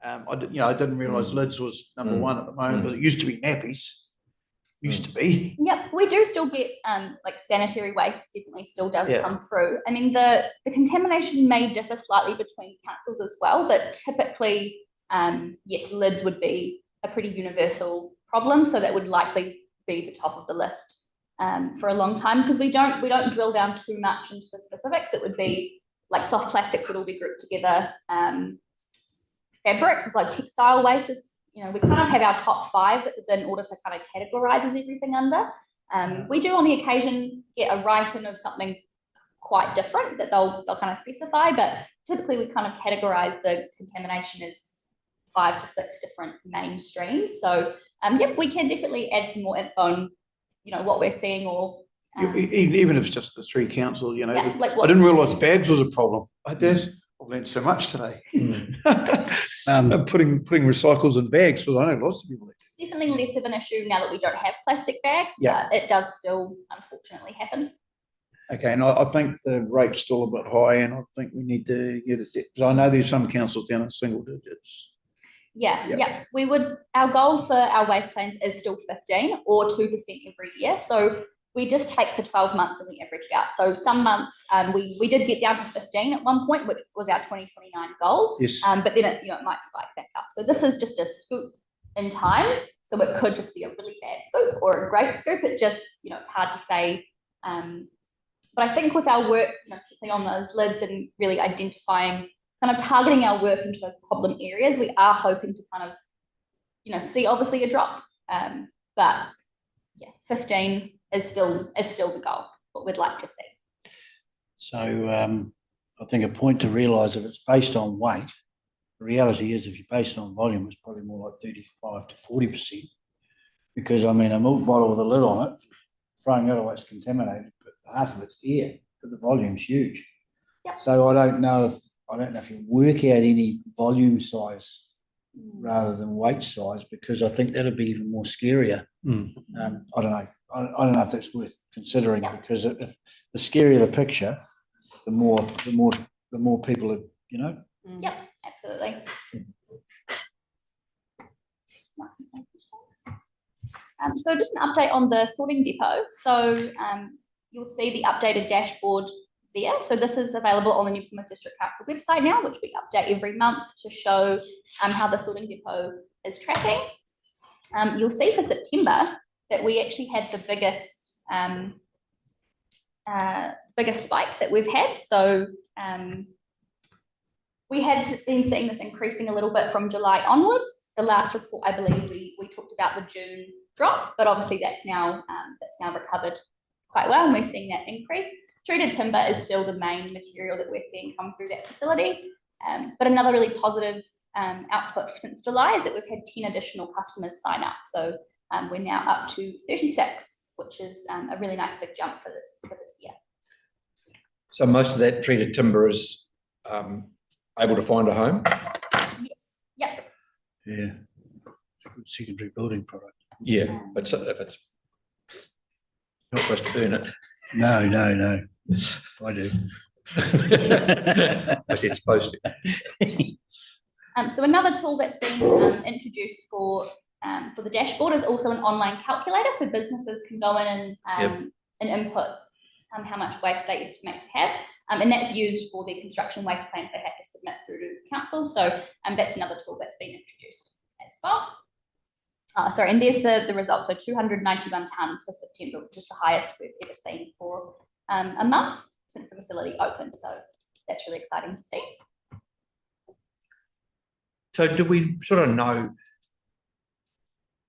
I didn't realise lids was number one at the moment, but it used to be nappies. Used to be. Yep, we do still get like sanitary waste definitely still does come through. I mean, the contamination may differ slightly between councils as well, but typically, yes, lids would be a pretty universal problem, so that would likely be the top of the list for a long time, because we don't drill down too much into the specifics. It would be like soft plastics would all be grouped together. Fabric, like textile waste is, we kind of have our top 5 that the bin order to kind of categorises everything under. We do on the occasion get a write-in of something quite different that they'll kind of specify, but typically we kind of categorise the contamination as 5 to 6 different main streams. So we can definitely add some more info on, what we're seeing, or even if it's just the 3 council, like I didn't realise bags was a problem. I've learned so much today. Putting recycles in bags, because I know lots of people. Definitely less of an issue now that we don't have plastic bags, but it does still unfortunately happen. Okay, and I think the rate's still a bit high, and I think we need to get it, because I know there's some councils down in single digits. Yeah. Our goal for our waste plans is still 15 or 2% every year. So we just take the 12 months and we average it out. So some months we did get down to 15 at one point, which was our 2029 goal. Yes. But then it might spike back up. So this is just a scoop in time. So it could just be a really bad scoop or a great scoop. It just, it's hard to say. But I think with our work, particularly on those lids and really identifying, kind of targeting our work into those problem areas, we are hoping to kind of, see obviously a drop. But 15 is still the goal, what we'd like to see. So I think a point to realise, if it's based on weight, the reality is if you base it on volume, it's probably more like 35 to 40%. Because, I mean, a milk bottle with a lid on it, throwing it away, it's contaminated, but half of it's air, but the volume's huge. Yep. So I don't know if you work out any volume size rather than weight size, because I think that'd be even more scarier. I don't know. I don't know if that's worth considering, because if the scarier the picture, the more people are, Yep, absolutely. So just an update on the sorting depot. So you'll see the updated dashboard there. So this is available on the New Plymouth District Council website now, which we update every month to show how the sorting depot is tracking. You'll see for September that we actually had the biggest spike that we've had. So we had been seeing this increasing a little bit from July onwards. The last report, I believe, we talked about the June drop, but obviously that's now recovered quite well, and we're seeing that increase. Treated timber is still the main material that we're seeing come through that facility. But another really positive output since July is that we've had 10 additional customers sign up. So we're now up to 36, which is a really nice big jump for this year. So most of that treated timber is able to find a home? Yes. Yep. Yeah. Secondary building product. Yeah, but if it's not for us to burn it. No. I do. I said supposed to. So another tool that's been introduced for the dashboard is also an online calculator, so businesses can go in and input how much waste they estimate to have, and that's used for the construction waste plans they have to submit through to council. So that's another tool that's been introduced as well. Sorry, and there's the results. So 291 tonnes for September, which is the highest we've ever seen for a month since the facility opened. So that's really exciting to see. So do we sort of know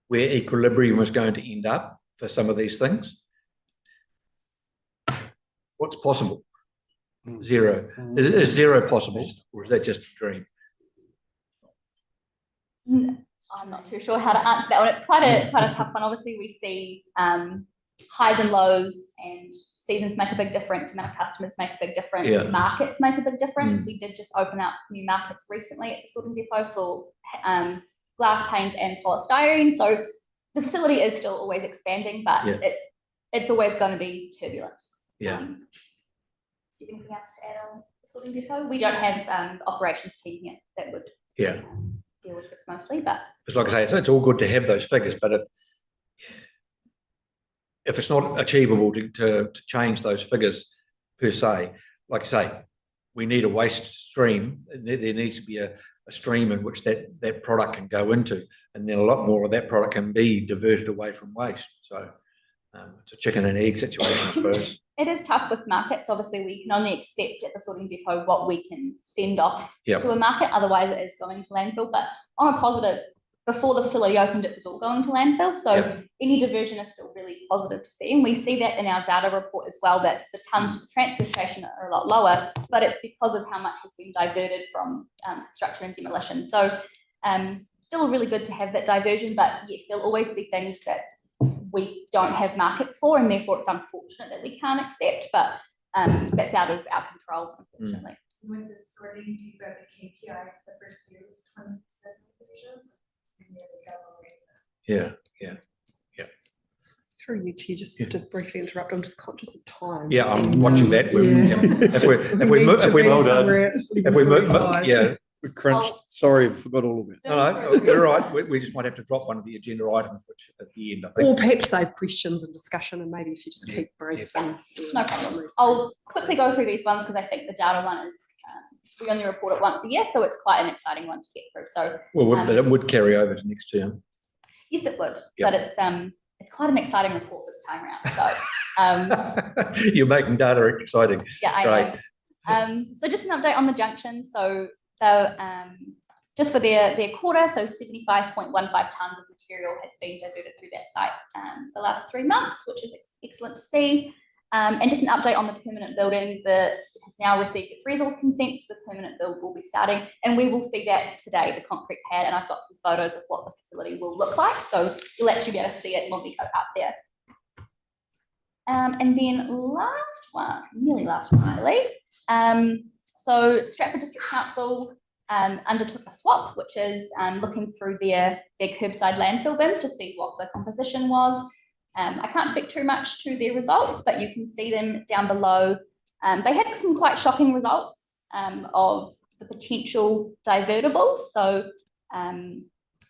where equilibrium is going to end up for some of these things? What's possible? Zero. Is zero possible, or is that just a dream? I'm not too sure how to answer that one. It's quite a tough one. Obviously, we see highs and lows, and seasons make a big difference. Amount of customers make a big difference. Yeah. Markets make a big difference. We did just open up new markets recently at the sorting depot for glass panes and polystyrene. So the facility is still always expanding, but it's always going to be turbulent. Yeah. Do you have anything else to add on the sorting depot? We don't have the operations team yet that would deal with this mostly, but it's like I say, it's all good to have those figures, but if it's not achievable to change those figures per se, like I say, we need a waste stream. There needs to be a stream in which that product can go into, and then a lot more of that product can be diverted away from waste. So it's a chicken and egg situation, I suppose. It is tough with markets. Obviously, we can only accept at the sorting depot what we can send off to a market. Otherwise, it is going to landfill. But on a positive, before the facility opened, it was all going to landfill. So any diversion is still really positive to see. And we see that in our data report as well, that the tonnes to the transfer station are a lot lower, but it's because of how much has been diverted from construction and demolition. So still really good to have that diversion. But yes, there'll always be things that we don't have markets for, and therefore it's unfortunate that we can't accept, but that's out of our control, unfortunately. With the sorting depot, the KPI for the first year was 27 divisions. Through you, Chair, just to briefly interrupt, I'm just conscious of time. Yeah, I'm watching that. If we move, we crunch. Sorry, I forgot all of it. No, you're right. We just might have to drop one of the agenda items, which at the end, I think. Or perhaps save questions and discussion, and maybe if you just keep brief. No problem. I'll quickly go through these ones because I think the data one is, we only report it once a year, so it's quite an exciting one to get through. So, but it would carry over to next term. Yes, it would, but it's quite an exciting report this time around. So you're making data exciting. Yeah, I know. So just an update on the junction. So just for their quarter, so 75.15 tonnes of material has been diverted through that site the last 3 months, which is excellent to see. And just an update on the permanent building that has now received its resource consent, so the permanent build will be starting, and we will see that today, the concrete pad, and I've got some photos of what the facility will look like, so you'll actually be able to see it when we go up there. And then nearly last one, I believe. So Stratford District Council undertook a swap, which is looking through their curbside landfill bins to see what the composition was. I can't speak too much to their results, but you can see them down below. They had some quite shocking results of the potential divertables. So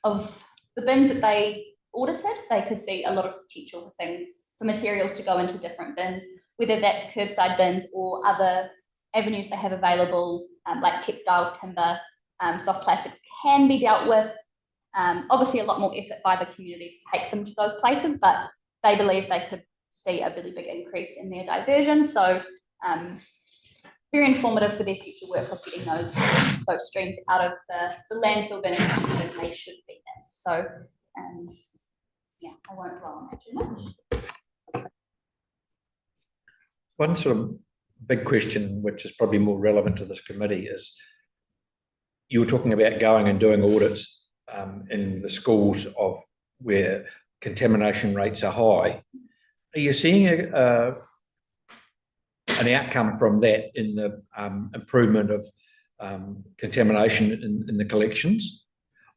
of the bins that they audited, they could see a lot of potential for things, for materials to go into different bins, whether that's curbside bins or other avenues they have available, like textiles, timber, soft plastics can be dealt with. Obviously a lot more effort by the community to take them to those places, but they believe they could see a really big increase in their diversion. So very informative for their future work of getting those streams out of the landfill bin that they should be in. So yeah, I won't dwell on that too much. One sort of big question, which is probably more relevant to this committee, is you were talking about going and doing audits in the schools of where contamination rates are high. Are you seeing an outcome from that in the improvement of contamination in the collections?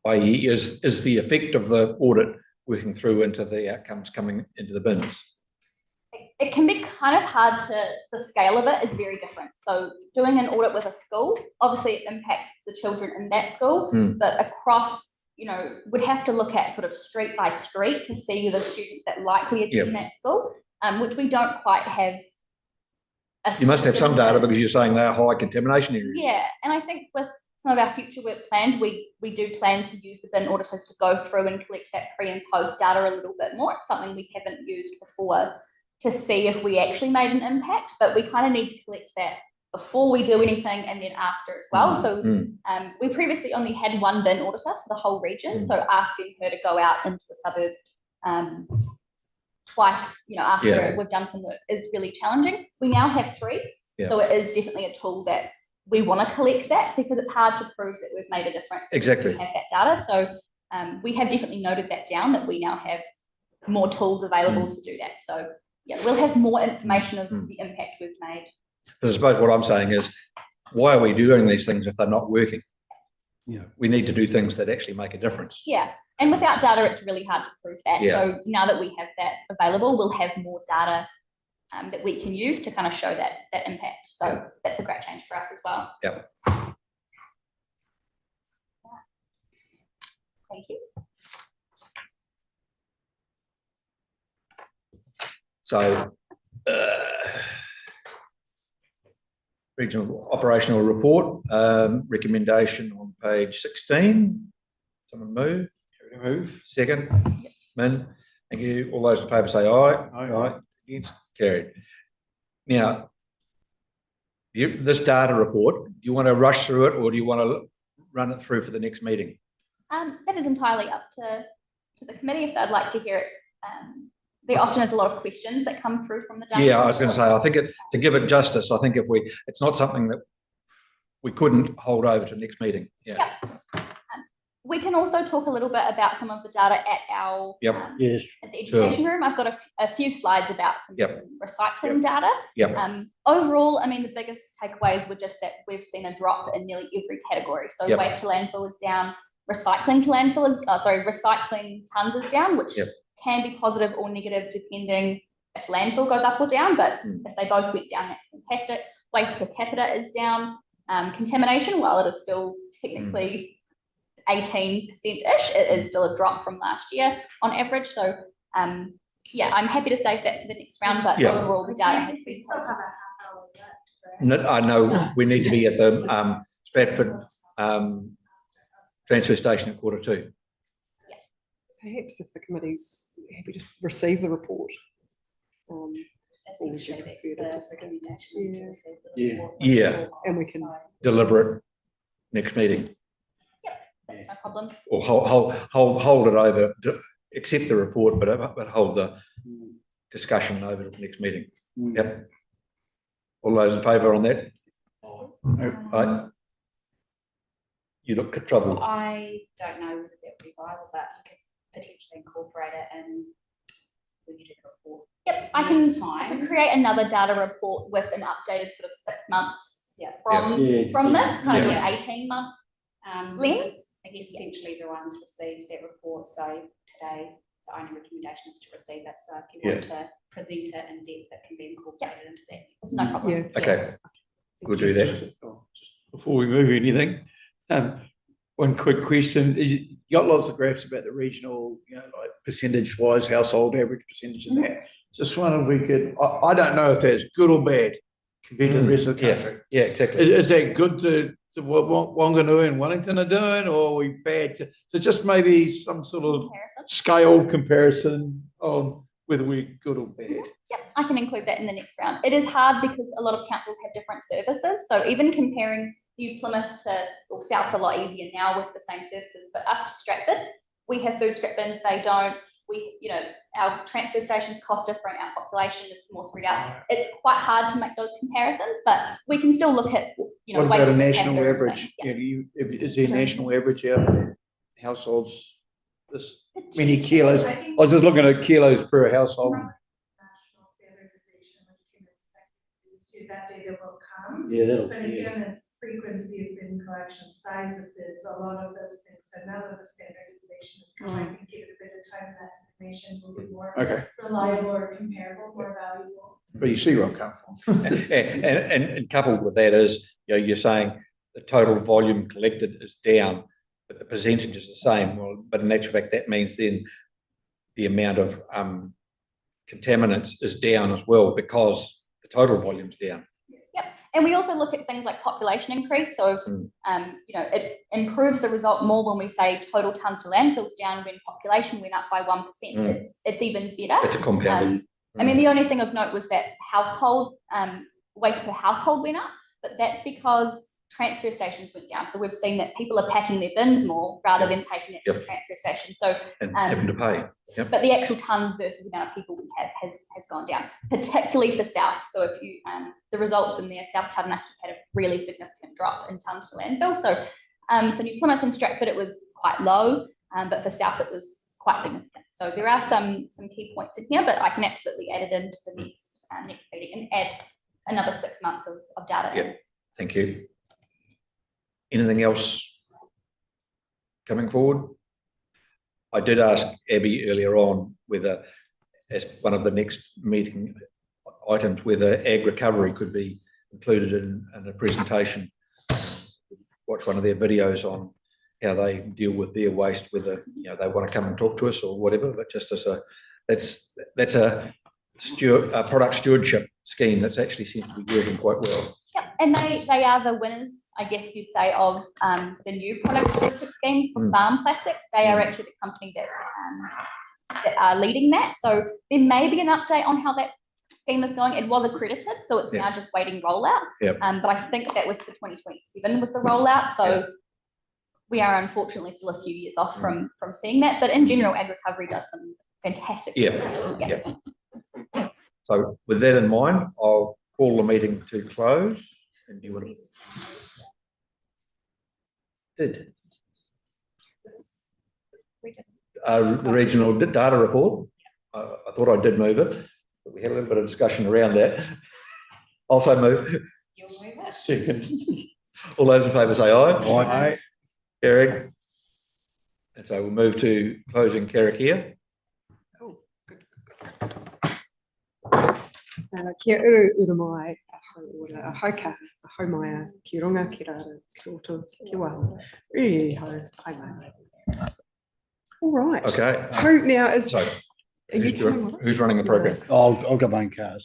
I.e., is the effect of the audit working through into the outcomes coming into the bins? It can be kind of hard the scale of it is very different. So doing an audit with a school, obviously it impacts the children in that school, but across, would have to look at sort of street by street to see the students that likely attend that school, which we don't quite have. You must have some data because you're saying they're high contamination areas. Yeah, and I think with some of our future work planned, we do plan to use the bin auditors to go through and collect that pre and post data a little bit more. It's something we haven't used before to see if we actually made an impact, but we kind of need to collect that before we do anything and then after as well. So we previously only had one bin auditor for the whole region, so asking her to go out into the suburb twice, after we've done some work is really challenging. We now have 3, so it is definitely a tool that we want to collect that because it's hard to prove that we've made a difference. Exactly. We have that data, so we have definitely noted that down, that we now have more tools available to do that. So yeah, we'll have more information of the impact we've made. But I suppose what I'm saying is, why are we doing these things if they're not working? We need to do things that actually make a difference. Yeah, and without data, it's really hard to prove that. So now that we have that available, we'll have more data that we can use to kind of show that impact. So that's a great change for us as well. Yeah. Thank you. So, regional operational report, recommendation on page 16. Someone move. Move. Second. Min. Thank you. All those in favour say aye. Aye. Against. Carried. Now, this data report, do you want to rush through it or do you want to run it through for the next meeting? That is entirely up to the committee if they'd like to hear it. There often is a lot of questions that come through from the data. Yeah, I was going to say, I think to give it justice, I think it's not something that we couldn't hold over to next meeting. Yeah. We can also talk a little bit about some of the data at our at the education room. I've got a few slides about some recycling data. Overall, I mean, the biggest takeaways were just that we've seen a drop in nearly every category. So waste to landfill is down, recycling tons is down, which can be positive or negative depending if landfill goes up or down, but if they both went down, that's fantastic. Waste per capita is down. Contamination, while it is still technically 18%-ish, it is still a drop from last year on average. So yeah, I'm happy to save that for the next round, but overall the data has been I know we need to be at the Stratford transfer station at 1:45. Perhaps if the committee's happy to receive the report. Essentially, that's the recommendation is to receive the report. And we can deliver it next meeting. That's no problem. Or hold it over, accept the report, but hold the discussion over to the next meeting. Yep. All those in favour on that? Right. You look troubled. I don't know whether that would be viable, but you could potentially incorporate it in when you do the report. Yep, I can create another data report with an updated sort of 6 months from this kind of 18-month lens. I guess essentially the ones received that report. So today the only recommendation is to receive it. So if you want to present it in depth, it can be incorporated into that. It's no problem. Okay, we'll do that. Just before we move anything, one quick question. You got lots of graphs about the regional, like percentage-wise, household average percentage and that. Just wonder if we could, I don't know if that's good or bad compared to the rest of the country. Yeah, exactly. Is that good to what Wanganui and Wellington are doing, or are we bad so just maybe some sort of scale comparison on whether we're good or bad? Yep, I can include that in the next round. It is hard because a lot of councils have different services. So even comparing New Plymouth to, well, South's a lot easier now with the same services, but us to Stratford, we have food scrap bins, they don't. Our transfer stations cost different, our population is more spread out. It's quite hard to make those comparisons, but we can still look at, what about a national average? Is there a national average out there? Households this many kilos? I was just looking at kilos per household. National standardization, which came into effect this year, that data will come. Yeah, that'll, But yeah. again, it's frequency of bin collection, size of bids, a lot of those things. So now that the standardization is coming, I think give it a bit of time, that information will be more Okay, reliable or comparable, more valuable. but you see where I'm coming from. And coupled with that is, you're saying the total volume collected is down, but the percentage is the same. Well, but in actual fact, that means then the amount of contaminants is down as well because the total volume's down. Yep. And we also look at things like population increase. So, it improves the result more when we say total tons to landfills down when population went up by 1%. It's even better. It's a compounded. I mean, the only thing of note was that household waste per household went up, but that's because transfer stations went down. So we've seen that people are packing their bins more rather than taking it to the transfer station. So and having to pay. Yep. But the actual tons versus the amount of people we have has gone down, particularly for South. So if you the results in there, South Taranaki had a really significant drop in tons to landfill. So for New Plymouth and Stratford, it was quite low, but for South, it was quite significant. So there are some key points in here, but I can absolutely add it into the next meeting and add another 6 months of data. Yep. Thank you. Anything else coming forward? I did ask Abby earlier on whether, as one of the next meeting items, whether ag recovery could be included in a presentation. Watch one of their videos on how they deal with their waste, whether they want to come and talk to us or whatever. But just as that's a product stewardship scheme that's actually seems to be working quite well. Yep, and they are the winners, I guess you'd say, of the new product stewardship scheme for farm plastics. They are actually the company that are leading that. So there may be an update on how that scheme is going. It was accredited, so it's now just waiting rollout. Yep. But I think that was for 2027 was the rollout. So we are unfortunately still a few years off from seeing that. But in general, ag recovery does some fantastic work. So with that in mind, I'll call the meeting to close. And you would did the regional data report. I thought I did move it, but we had a little bit of discussion around that. Also move. You'll move it. Second. All those in favour say aye. Aye. Carried. And so we'll move to closing Karakia. Kia uru mai, a hauka, a haumaia, ki runga, ki rara, ki roto, ki waho. Uri hau, hai mai. All right. Okay. Who now is, So are you coming with us? who's running the program? I'll go buying cars.